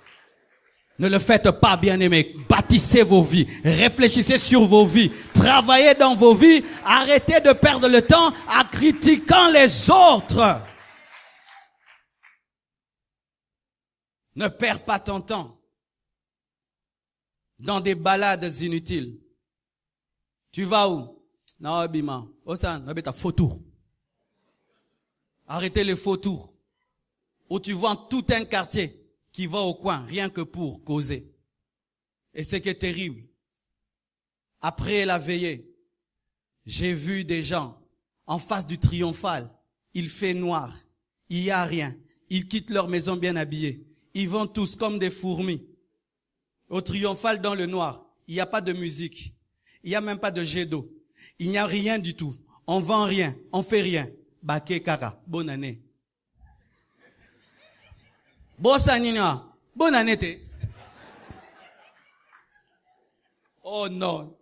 Ne le faites pas, bien-aimés. Bâtissez vos vies. Réfléchissez sur vos vies. Travaillez dans vos vies. Arrêtez de perdre le temps à critiquant les autres. Ne perds pas ton temps dans des balades inutiles. Tu vas où? Non, Bima. Osan, ta faux tour. Arrêtez les faux tours. Où tu vois tout un quartier qui va au coin, rien que pour causer. Et ce qui est terrible, après la veillée, j'ai vu des gens en face du triomphal. Il fait noir, il y a rien. Ils quittent leur maison bien habillés. Ils vont tous comme des fourmis. Au triomphal dans le noir, il n'y a pas de musique. Il n'y a même pas de jet d'eau. Il n'y a rien du tout. On vend rien, on fait rien. Baké Kara, bonne année. Bonne année. Oh non.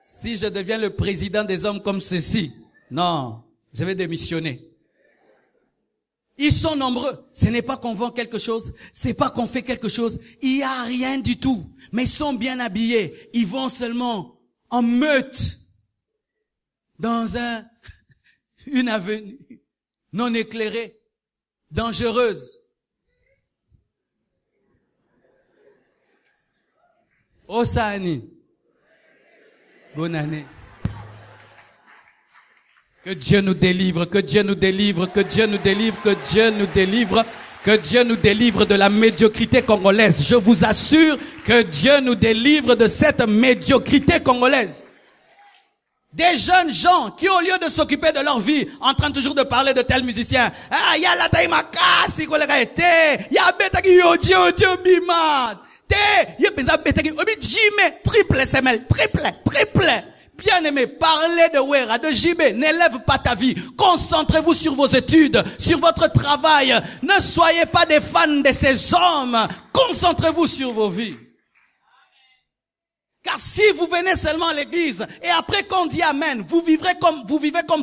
Si je deviens le président des hommes comme ceci, non, je vais démissionner. Ils sont nombreux. Ce n'est pas qu'on vend quelque chose, c'est pas qu'on fait quelque chose. Il n'y a rien du tout. Mais ils sont bien habillés. Ils vont seulement en meute dans une avenue non éclairée, dangereuse. Osani. Bonne année. Que Dieu nous délivre, que Dieu nous délivre, que Dieu nous délivre, que Dieu nous délivre, que Dieu nous délivre de la médiocrité congolaise. Je vous assure que Dieu nous délivre de cette médiocrité congolaise. Des jeunes gens qui, au lieu de s'occuper de leur vie, en train toujours de parler de tel musicien, ah, y a la taille makasi, kolega ete, y a beta ki odio bimat. Triple SML, triple. Bien-aimé, parlez de Wera, de JB, n'élève pas ta vie. Concentrez-vous sur vos études, sur votre travail. Ne soyez pas des fans de ces hommes. Concentrez-vous sur vos vies. Car si vous venez seulement à l'église, et après qu'on dit Amen, vous vivez comme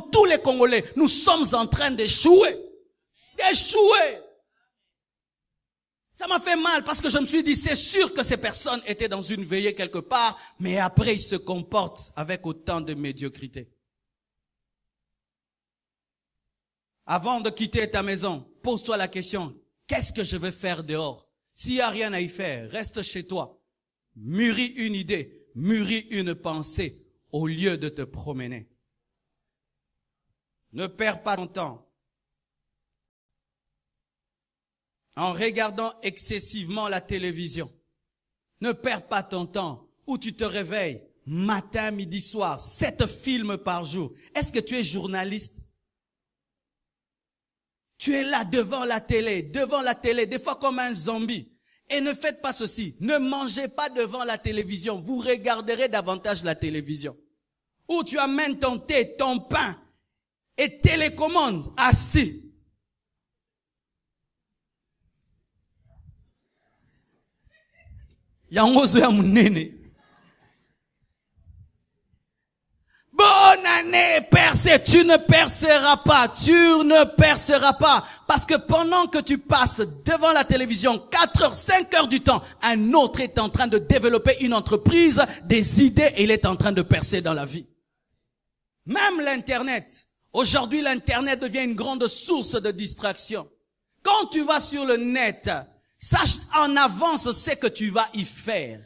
tous les Congolais. Nous sommes en train d'échouer. Ça m'a fait mal parce que je me suis dit, c'est sûr que ces personnes étaient dans une veillée quelque part, mais après ils se comportent avec autant de médiocrité. Avant de quitter ta maison, pose-toi la question, qu'est-ce que je vais faire dehors? S'il n'y a rien à y faire, reste chez toi. Mûris une idée, mûris une pensée au lieu de te promener. Ne perds pas ton temps en regardant excessivement la télévision. Ne perds pas ton temps où tu te réveilles matin, midi, soir, 7 films par jour. Est-ce que tu es journaliste? Tu es là devant la télé, des fois comme un zombie. Et ne faites pas ceci, ne mangez pas devant la télévision, vous regarderez davantage la télévision. Où tu amènes ton thé, ton pain et télécommande assis. Yangozo ya munene. Bonne année, percé. Tu ne perceras pas. Parce que pendant que tu passes devant la télévision 4 heures, 5 heures du temps, un autre est en train de développer une entreprise, des idées, et il est en train de percer dans la vie. Même l'Internet. Aujourd'hui, l'Internet devient une grande source de distraction. Quand tu vas sur le net, sache en avance ce que tu vas y faire.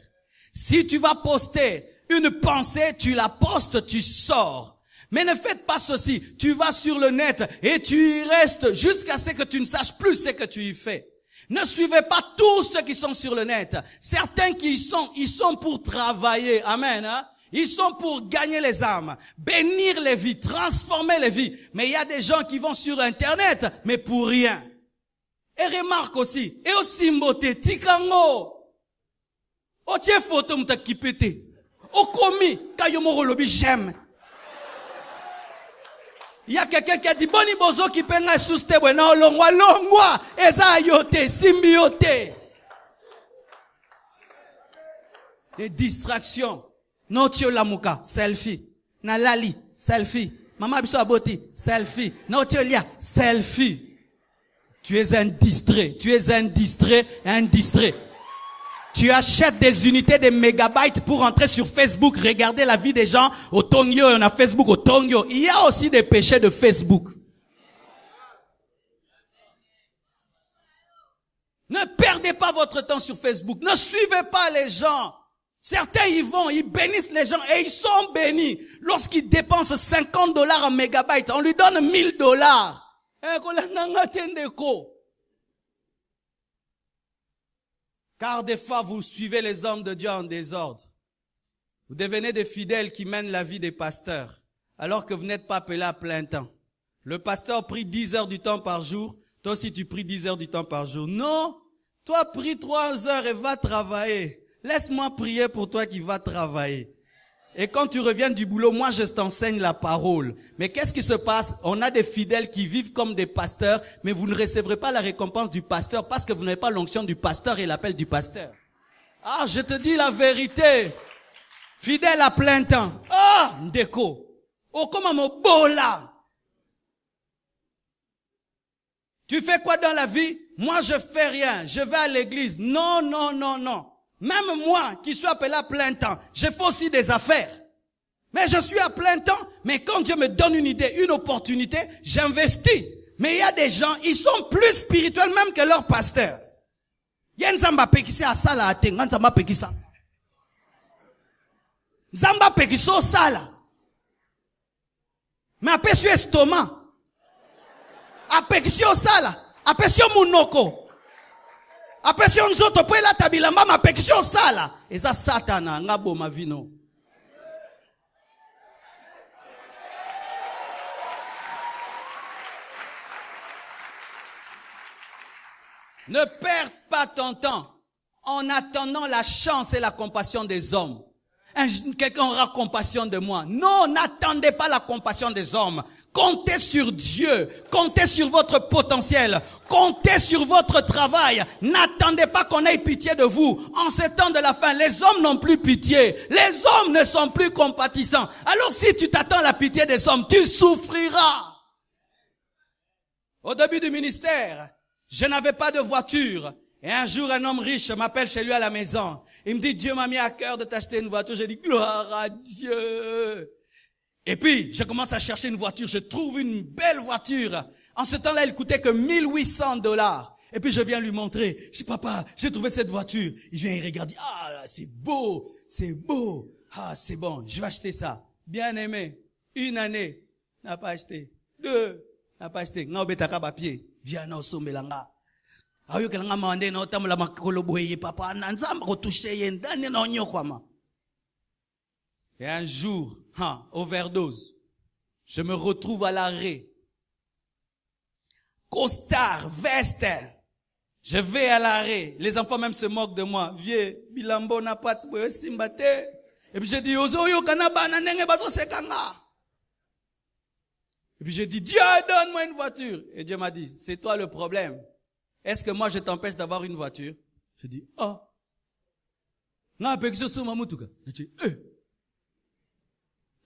Si tu vas poster une pensée, tu la postes, tu sors. Mais ne faites pas ceci. Tu vas sur le net et tu y restes jusqu'à ce que tu ne saches plus ce que tu y fais. Ne suivez pas tous ceux qui sont sur le net. Certains qui ils sont pour travailler. Amen. Hein? Ils sont pour gagner les âmes, bénir les vies, transformer les vies. Mais il y a des gens qui vont sur Internet, mais pour rien. Et remarque aussi, et aussi mbote, tikango. O tie photo mta kipete. O komi, kayomo rolobi j'aime. Il y a quelqu'un qui a dit, boni bozo qui penga souste bueno longwa, eza yote, symbiote. Des distractions. Notio lamuka, selfie. Nalali, selfie. Mama biso aboti, selfie. Notio lia, selfie. Tu es un distrait, un distrait. Tu achètes des unités de mégabytes pour entrer sur Facebook, regarder la vie des gens. Au Tongyo, on a Facebook au Tongyo. Il y a aussi des péchés de Facebook. Ne perdez pas votre temps sur Facebook. Ne suivez pas les gens. Certains y vont, ils bénissent les gens et ils sont bénis. Lorsqu'ils dépensent $50 en mégabytes, on lui donne $1000. Car des fois, vous suivez les hommes de Dieu en désordre. Vous devenez des fidèles qui mènent la vie des pasteurs, alors que vous n'êtes pas appelés à plein temps. Le pasteur prie 10 heures du temps par jour. Toi aussi, tu pries 10 heures du temps par jour. Non, toi, prie 3 heures et va travailler. Laisse-moi prier pour toi qui va travailler. Et quand tu reviens du boulot, moi je t'enseigne la parole. Mais qu'est-ce qui se passe? On a des fidèles qui vivent comme des pasteurs, mais vous ne recevrez pas la récompense du pasteur parce que vous n'avez pas l'onction du pasteur et l'appel du pasteur. Ah, je te dis la vérité. Fidèle à plein temps. Ah, ndeko. Oh, comment mon bola. Tu fais quoi dans la vie? Moi je fais rien. Je vais à l'église. Non, non, non, non. Même moi, qui suis appelé à plein temps, je fais aussi des affaires. Mais je suis à plein temps, mais quand Dieu me donne une idée, une opportunité, j'investis. Mais il y a des gens, ils sont plus spirituels même que leur pasteur. Il y a Nzamba pekisi à sala ate, Nzamba pekisa. Nzamba pekiso sala. Mais après sur estomac. Après sur sala. Après sur munoko. Apesio nzoto po ela tabilamba mapekisio sala. Eza satana ngabo mavino. Ne perds pas ton temps en attendant la chance et la compassion des hommes. Quelqu'un aura compassion de moi. Non, n'attendez pas la compassion des hommes. Comptez sur Dieu, comptez sur votre potentiel, comptez sur votre travail. N'attendez pas qu'on ait pitié de vous. En ce temps de la fin, les hommes n'ont plus pitié. Les hommes ne sont plus compatissants. Alors si tu t'attends à la pitié des hommes, tu souffriras. Au début du ministère, je n'avais pas de voiture. Et un jour, un homme riche m'appelle chez lui à la maison. Il me dit, Dieu m'a mis à cœur de t'acheter une voiture. J'ai dit, gloire à Dieu. Et puis, je commence à chercher une voiture. Je trouve une belle voiture. En ce temps-là, elle coûtait que $1800. Et puis, je viens lui montrer. Je dis, papa, j'ai trouvé cette voiture. Il vient, il regarde. Ah, c'est beau. C'est beau. Ah, c'est bon. Je vais acheter ça. Bien aimé. 1 année. N'a pas acheté. 2. N'a pas acheté. N'a pas acheté. Papier. Viens, non, sombelanga. Ayo kelanga mande na otamula makolo boye papa na nzamba ko toucher yendane na onyokwama. Et un jour, overdose. Je me retrouve à l'arrêt. Costard, veste. Je vais à l'arrêt. Les enfants même se moquent de moi. Vieux, bilambo na pat boye simbate. Et puis je dis ozo yo kanaba na nenge bazo sekanga. Et puis je dis Dieu donne-moi une voiture. Et Dieu m'a dit, c'est toi le problème. Est-ce que moi je t'empêche d'avoir une voiture? Je dis, ah. Non,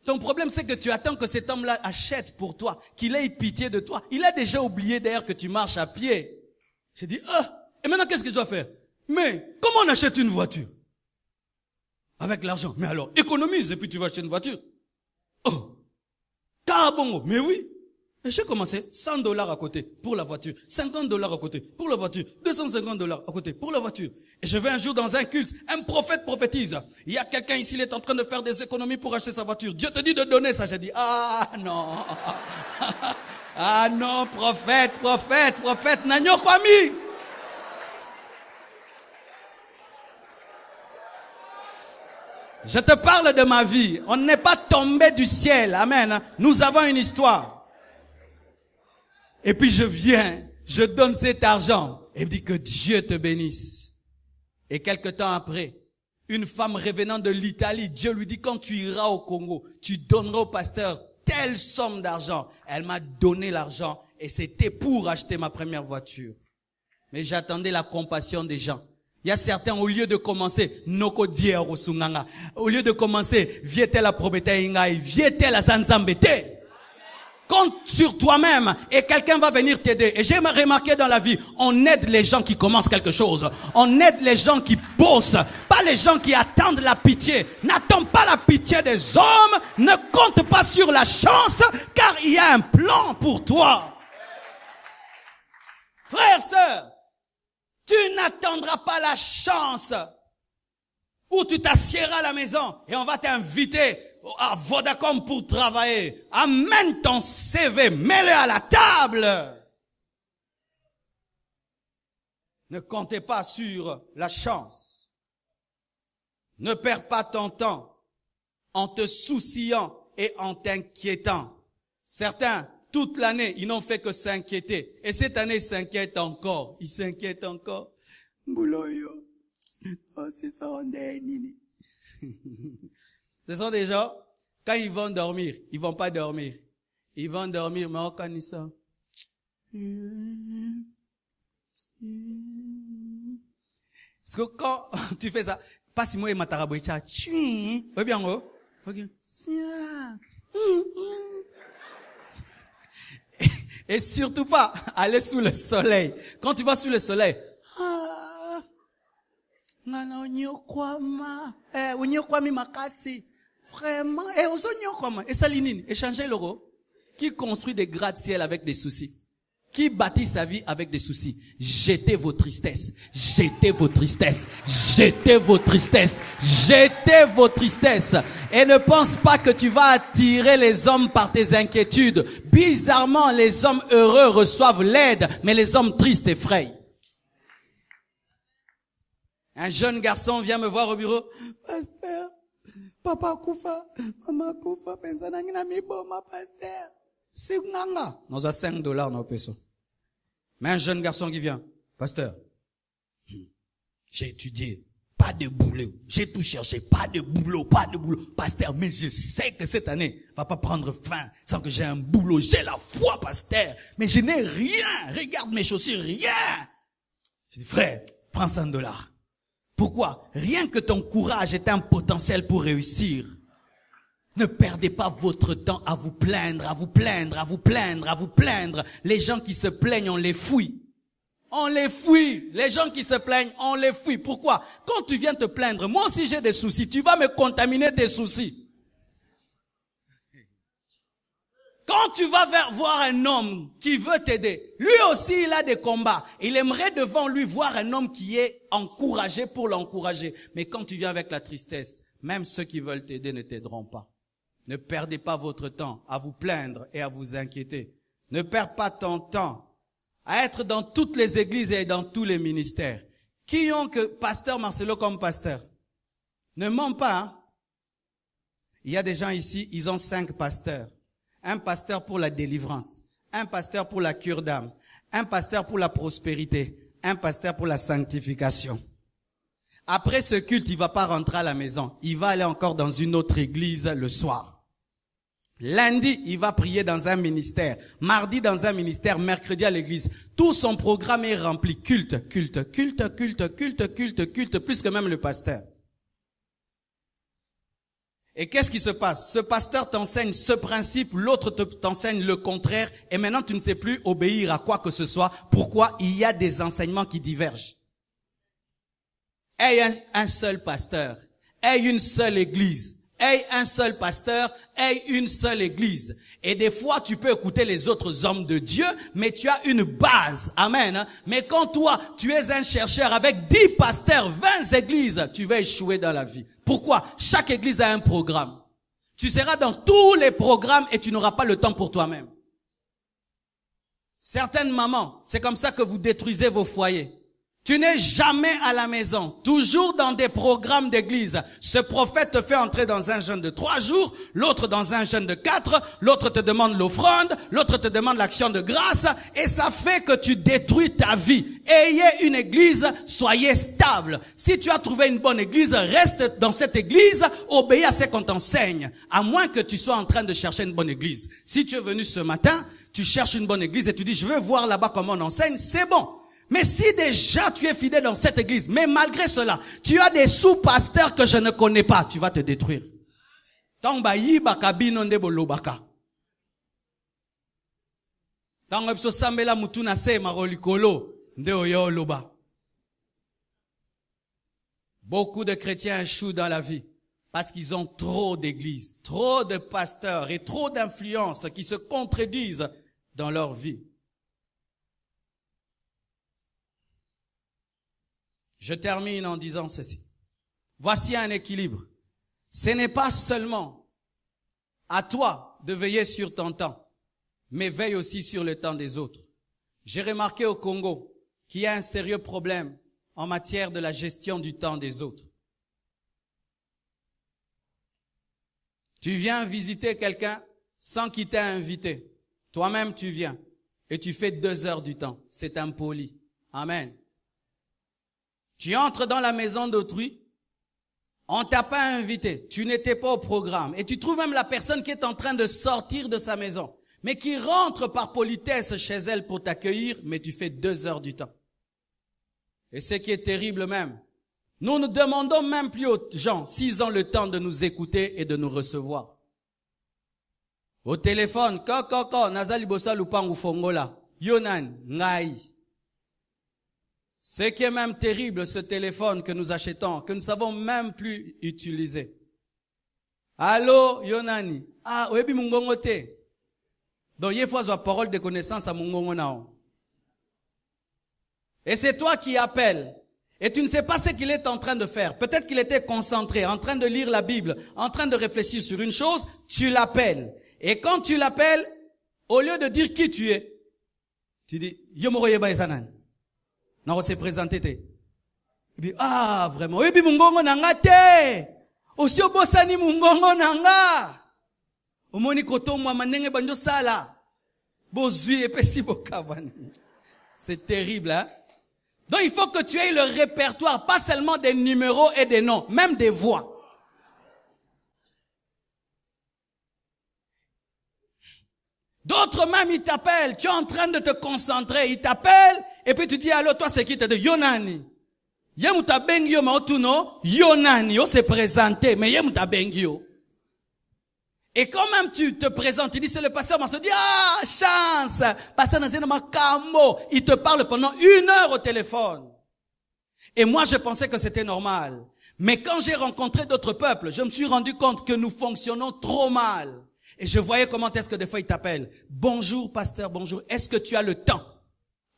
ton problème c'est que tu attends que cet homme-là achète pour toi, qu'il ait pitié de toi. Il a déjà oublié d'ailleurs que tu marches à pied. Je dis, ah. Et maintenant qu'est-ce que je dois faire? Mais, comment on achète une voiture? Avec l'argent. Mais alors, économise et puis tu vas acheter une voiture. Oh. Carabongo. Mais oui. Et j'ai commencé $100 à côté pour la voiture, $50 à côté pour la voiture, $250 à côté pour la voiture. Et je vais un jour dans un culte, un prophète prophétise. Il y a quelqu'un ici, il est en train de faire des économies pour acheter sa voiture. Dieu te dit de donner ça. J'ai dit, ah non. Ah non, prophète, nanyo kwami. Je te parle de ma vie. On n'est pas tombé du ciel. Amen. Nous avons une histoire. Et puis je viens, je donne cet argent et me dit que Dieu te bénisse. Et quelque temps après, une femme revenant de l'Italie, Dieu lui dit quand tu iras au Congo, tu donneras au pasteur telle somme d'argent. Elle m'a donné l'argent et c'était pour acheter ma première voiture. Mais j'attendais la compassion des gens. Il y a certains, au lieu de commencer, noko dier osunganga, au lieu de commencer, viete la probété ingai, viete la zanzambete. Compte sur toi-même et quelqu'un va venir t'aider. Et j'ai remarqué dans la vie, on aide les gens qui commencent quelque chose. On aide les gens qui bossent, pas les gens qui attendent la pitié. N'attends pas la pitié des hommes, ne compte pas sur la chance, car il y a un plan pour toi. Frère, sœur, tu n'attendras pas la chance où tu t'assieras à la maison et on va t'inviter à Vodacom pour travailler. Amène ton CV, mets-le à la table. Ne comptez pas sur la chance. Ne perds pas ton temps en te souciant et en t'inquiétant. Certains, toute l'année, ils n'ont fait que s'inquiéter. Et cette année, ils s'inquiètent encore. Ils s'inquiètent encore. Bouloyo. Oh, c'est ça, on est nini. Ce sont des gens, quand ils vont dormir, ils vont pas dormir. Ils vont dormir, mais on connaît ça. Parce que quand tu fais ça, pas si moi et ma taraboïcha, oui bien, oh. Et surtout pas aller sous le soleil. Quand tu vas sous le soleil, vraiment, et Salinine, échanger l'euro. Qui construit des gratte-ciel avec des soucis? Qui bâtit sa vie avec des soucis? Jetez vos tristesses, jetez vos tristesses, jetez vos tristesses, jetez vos tristesses. Et ne pense pas que tu vas attirer les hommes par tes inquiétudes. Bizarrement, les hommes heureux reçoivent l'aide, mais les hommes tristes effrayent. Un jeune garçon vient me voir au bureau. Pasteur, papa koufa, maman koufa, pensana ngina miboma, pasteur. C'est nganga. Nous avons $5 dans le peso. Mais un jeune garçon qui vient. Pasteur, j'ai étudié. Pas de boulot. J'ai tout cherché. Pas de boulot, pas de boulot. Pasteur, mais je sais que cette année va pas prendre fin sans que j'ai un boulot. J'ai la foi, pasteur. Mais je n'ai rien. Regarde mes chaussures, rien. Je dis, frère, prends $100. Pourquoi? Rien que ton courage est un potentiel pour réussir. Ne perdez pas votre temps à vous plaindre, à vous plaindre, à vous plaindre, à vous plaindre. Les gens qui se plaignent, on les fuit. On les fuit. Les gens qui se plaignent, on les fuit. Pourquoi? Quand tu viens te plaindre, moi aussi j'ai des soucis, tu vas me contaminer tes soucis. Quand tu vas voir un homme qui veut t'aider, lui aussi il a des combats. Il aimerait devant lui voir un homme qui est encouragé pour l'encourager. Mais quand tu viens avec la tristesse, même ceux qui veulent t'aider ne t'aideront pas. Ne perdez pas votre temps à vous plaindre et à vous inquiéter. Ne perds pas ton temps à être dans toutes les églises et dans tous les ministères. Qui ont que pasteur Marcelo comme pasteur? Ne mens pas, hein? Il y a des gens ici, ils ont 5 pasteurs. Un pasteur pour la délivrance, un pasteur pour la cure d'âme, un pasteur pour la prospérité, un pasteur pour la sanctification. Après ce culte, il va pas rentrer à la maison. Il va aller encore dans une autre église le soir. Lundi, il va prier dans un ministère. Mardi, dans un ministère. Mercredi, à l'église. Tout son programme est rempli. Culte, culte, culte, culte, culte, culte, culte, plus que même le pasteur. Et qu'est-ce qui se passe? Ce pasteur t'enseigne ce principe, l'autre t'enseigne le contraire, et maintenant tu ne sais plus obéir à quoi que ce soit. Pourquoi? Il y a des enseignements qui divergent. Aie un seul pasteur, aie une seule église, aie un seul pasteur, aie une seule église. Et des fois, tu peux écouter les autres hommes de Dieu, mais tu as une base. Amen. Mais quand toi, tu es un chercheur avec 10 pasteurs, 20 églises, tu vas échouer dans la vie. Pourquoi? Chaque église a un programme. Tu seras dans tous les programmes et tu n'auras pas le temps pour toi-même. Certaines mamans, c'est comme ça que vous détruisez vos foyers. Tu n'es jamais à la maison, toujours dans des programmes d'église. Ce prophète te fait entrer dans un jeûne de 3 jours, l'autre dans un jeûne de 4, l'autre te demande l'offrande, l'autre te demande l'action de grâce, et ça fait que tu détruis ta vie. Ayez une église, soyez stable. Si tu as trouvé une bonne église, reste dans cette église, obéis à ce qu'on t'enseigne, à moins que tu sois en train de chercher une bonne église. Si tu es venu ce matin, tu cherches une bonne église et tu dis, je veux voir là-bas comment on enseigne, c'est bon. Mais si déjà tu es fidèle dans cette église, mais malgré cela, tu as des sous-pasteurs que je ne connais pas, tu vas te détruire. Tant bayibaka bino nde bolobaka. Tant epso sambela mutu na se marolikolo nde oyo loba. Beaucoup de chrétiens échouent dans la vie parce qu'ils ont trop d'églises, trop de pasteurs et trop d'influences qui se contredisent dans leur vie. Je termine en disant ceci. Voici un équilibre. Ce n'est pas seulement à toi de veiller sur ton temps, mais veille aussi sur le temps des autres. J'ai remarqué au Congo qu'il y a un sérieux problème en matière de la gestion du temps des autres. Tu viens visiter quelqu'un sans qu'il t'ait invité. Toi-même tu viens et tu fais 2 heures du temps. C'est impoli. Amen. Tu entres dans la maison d'autrui, on t'a pas invité, tu n'étais pas au programme, et tu trouves même la personne qui est en train de sortir de sa maison, mais qui rentre par politesse chez elle pour t'accueillir, mais tu fais 2 heures du temps. Et ce qui est terrible même, nous ne demandons même plus aux gens s'ils ont le temps de nous écouter et de nous recevoir. Au téléphone, nazali bosa lupangu fongola, yonan, ngai. Ce qui est même terrible, ce téléphone que nous achetons, que nous savons même plus utiliser. Allô, Yonani. Ah, oyebi mungongo te. Donc, il faut avoir parole de connaissance à mungongo nao. Et c'est toi qui appelles. Et tu ne sais pas ce qu'il est en train de faire. Peut-être qu'il était concentré, en train de lire la Bible, en train de réfléchir sur une chose, tu l'appelles. Et quand tu l'appelles, au lieu de dire qui tu es, tu dis, Yomoroyeba Esanan. Non, on s'est présenté. Et puis, ah, vraiment. Et puis, mungongo nanga te. Aussi, obosani mungongo nanga. Omoni koto mwa manenge banjo sala. Bozui epesi bokavani. C'est terrible, hein? Donc, il faut que tu aies le répertoire, pas seulement des numéros et des noms, même des voix. D'autres même, ils t'appellent. Tu es en train de te concentrer. Ils t'appellent. Et puis tu dis, allô, toi, c'est qui te dit, Yonani. Yemuta bengyo maotuno, Yonani, on s'est présenté, mais yemuta bengyo. Et quand même tu te présentes, tu dis, c'est le pasteur, on se dit, ah, chance, pasteur Nazénama Kambo. Il te parle pendant 1 heure au téléphone. Et moi, je pensais que c'était normal. Mais quand j'ai rencontré d'autres peuples, je me suis rendu compte que nous fonctionnons trop mal. Et je voyais comment est-ce que des fois ils t'appellent. Bonjour, pasteur, bonjour. Est-ce que tu as le temps?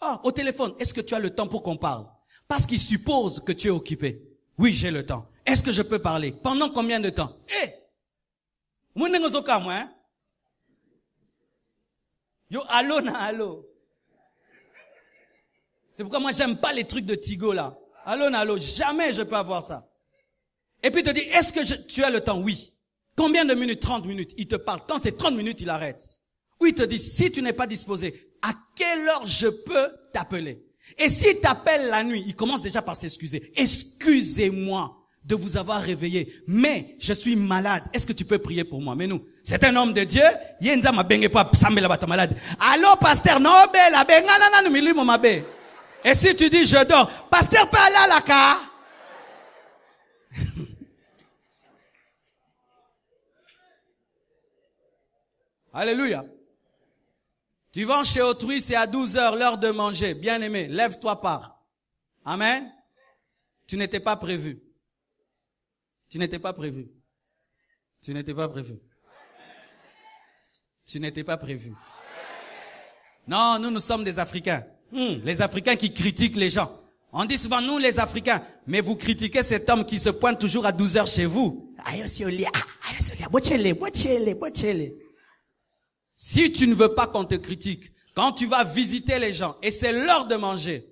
Ah, au téléphone, est-ce que tu as le temps pour qu'on parle? Parce qu'ils supposent que tu es occupé. Oui, j'ai le temps. Est-ce que je peux parler? Pendant combien de temps? Moi, hein? Yo, allô, na, allô. C'est pourquoi moi, j'aime pas les trucs de Tigo, là. Allô, na, allô. Jamais je peux avoir ça. Et puis, il te dit, est-ce que tu as le temps? Oui. Combien de minutes? 30 minutes. Il te parle. Quand c'est 30 minutes, il arrête. Ou il te dit, si tu n'es pas disposé, à quelle heure je peux t'appeler? Et s'il t'appelle la nuit, il commence déjà par s'excuser. Excusez-moi de vous avoir réveillé, mais je suis malade. Est-ce que tu peux prier pour moi? Mais nous, c'est un homme de Dieu. Yenza ma benge pas sambela bata malade. Allô, pasteur, no be la benga na nu milimu mabe. Et si tu dis je dors, pasteur pas là la ka. Alléluia. Tu vas chez autrui, c'est à 12 heures, l'heure de manger. Bien-aimé, lève-toi, pars. Amen. Tu n'étais pas prévu. Tu n'étais pas prévu. Tu n'étais pas prévu. Tu n'étais pas prévu. Non, nous sommes des Africains. Les Africains qui critiquent les gens. On dit souvent, nous les Africains, mais vous critiquez cet homme qui se pointe toujours à 12 heures chez vous. Si tu ne veux pas qu'on te critique, quand tu vas visiter les gens et c'est l'heure de manger,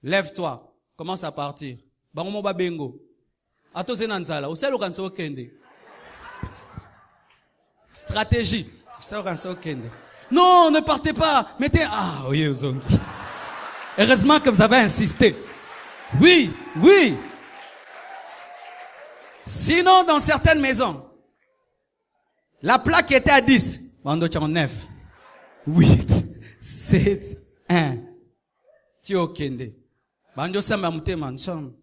lève-toi, commence à partir. Bango ba bengo. Ato zenanzala, oselo kanso kende. Stratégie. Oselo kanso kende. Non, ne partez pas. Mettez oui, Ozongi. Heureusement que vous avez insisté. Oui, oui. Sinon, dans certaines maisons, la plaque était à 10. Bando tchon 9. 8, 7, 1. Tio kende. Bando samba mute mancham.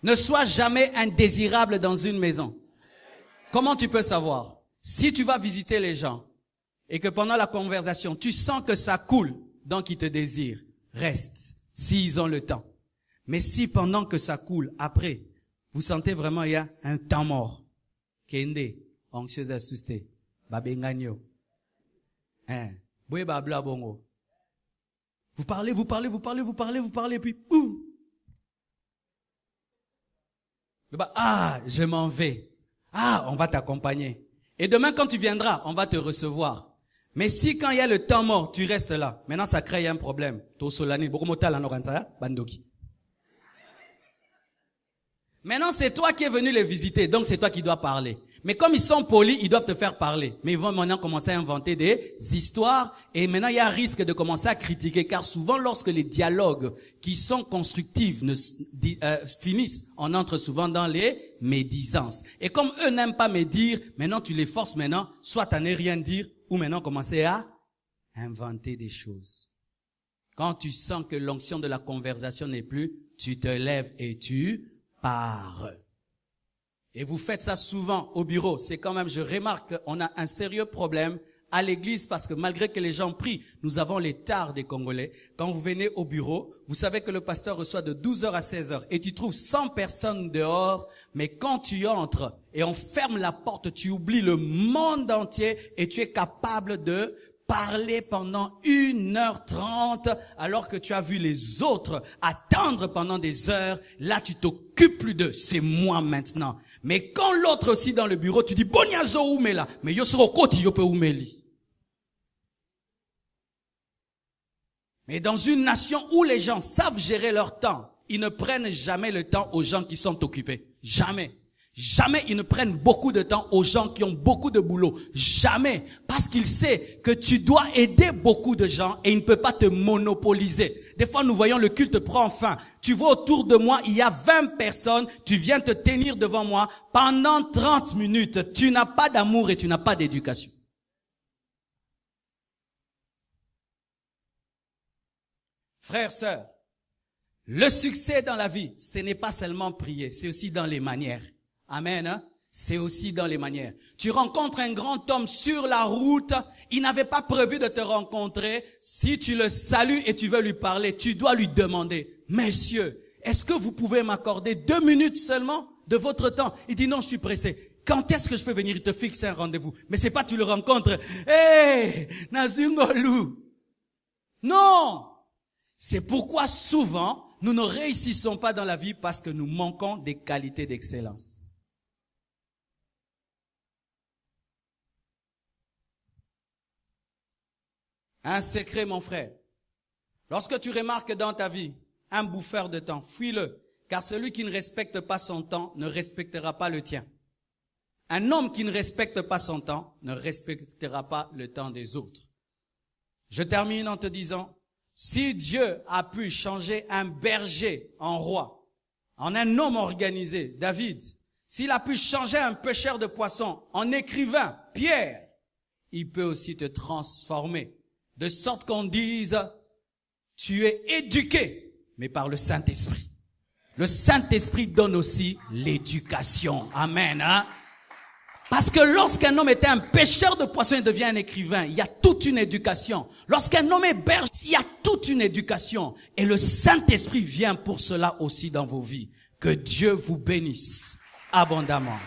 Ne sois jamais indésirable dans une maison. Comment tu peux savoir? Si tu vas visiter les gens et que pendant la conversation, tu sens que ça coule, donc ils te désirent, reste, s'ils ont le temps. Mais si pendant que ça coule, après, vous sentez vraiment il y a un temps mort, kende, anxieuse assustée, babenganyo, babla bongo. Vous parlez, puis, ouh. Je m'en vais. On va t'accompagner. Et demain, quand tu viendras, on va te recevoir. Mais si quand il y a le temps mort, tu restes là, maintenant ça crée un problème. Maintenant, c'est toi qui es venu les visiter, donc c'est toi qui dois parler. Mais comme ils sont polis, ils doivent te faire parler. Mais ils vont maintenant commencer à inventer des histoires et maintenant il y a un risque de commencer à critiquer car souvent lorsque les dialogues qui sont constructifs finissent, on entre souvent dans les médisances. Et comme eux n'aiment pas médire, maintenant tu les forces maintenant, soit à ne rien dire ou maintenant commencer à inventer des choses. Quand tu sens que l'onction de la conversation n'est plus, tu te lèves et tu pars. Et vous faites ça souvent au bureau. C'est quand même, je remarque qu'on a un sérieux problème à l'église parce que malgré que les gens prient, nous avons les tares des Congolais. Quand vous venez au bureau, vous savez que le pasteur reçoit de 12h à 16h et tu trouves 100 personnes dehors, mais quand tu entres et on ferme la porte, tu oublies le monde entier et tu es capable de parler pendant 1h30 alors que tu as vu les autres attendre pendant des heures. Là, tu t'occupes plus d'eux. C'est moi maintenant. Mais quand l'autre aussi dans le bureau, tu dis, Bonyazo Oumela, mais yo sero koti yo pe Oumeli. Mais dans une nation où les gens savent gérer leur temps, ils ne prennent jamais le temps aux gens qui sont occupés. Jamais. Jamais ils ne prennent beaucoup de temps aux gens qui ont beaucoup de boulot. Jamais. Parce qu'ils savent que tu dois aider beaucoup de gens et il ne peut pas te monopoliser. Des fois, nous voyons le culte prend fin. Tu vois autour de moi, il y a 20 personnes. Tu viens te tenir devant moi pendant 30 minutes. Tu n'as pas d'amour et tu n'as pas d'éducation. Frères, sœurs, le succès dans la vie, ce n'est pas seulement prier, c'est aussi dans les manières. Amen. Hein? C'est aussi dans les manières. Tu rencontres un grand homme sur la route. Il n'avait pas prévu de te rencontrer. Si tu le salues et tu veux lui parler, tu dois lui demander, Messieurs, est-ce que vous pouvez m'accorder 2 minutes seulement de votre temps? Il dit non, je suis pressé. Quand est-ce que je peux venir? Il te fixe un rendez-vous. Mais c'est pas tu le rencontres. Hey, Nazungolu. Non. C'est pourquoi souvent, nous ne réussissons pas dans la vie parce que nous manquons des qualités d'excellence. Un secret, mon frère. Lorsque tu remarques dans ta vie un bouffeur de temps, fuis-le, car celui qui ne respecte pas son temps ne respectera pas le tien. Un homme qui ne respecte pas son temps ne respectera pas le temps des autres. Je termine en te disant, si Dieu a pu changer un berger en roi, en un homme organisé, David, s'il a pu changer un pêcheur de poissons en écrivain, Pierre, il peut aussi te transformer. De sorte qu'on dise, tu es éduqué, mais par le Saint-Esprit. Le Saint-Esprit donne aussi l'éducation. Amen. Hein? Parce que lorsqu'un homme était un pêcheur de poissons et devient un écrivain, il y a toute une éducation. Lorsqu'un homme est berger, il y a toute une éducation. Et le Saint-Esprit vient pour cela aussi dans vos vies. Que Dieu vous bénisse abondamment.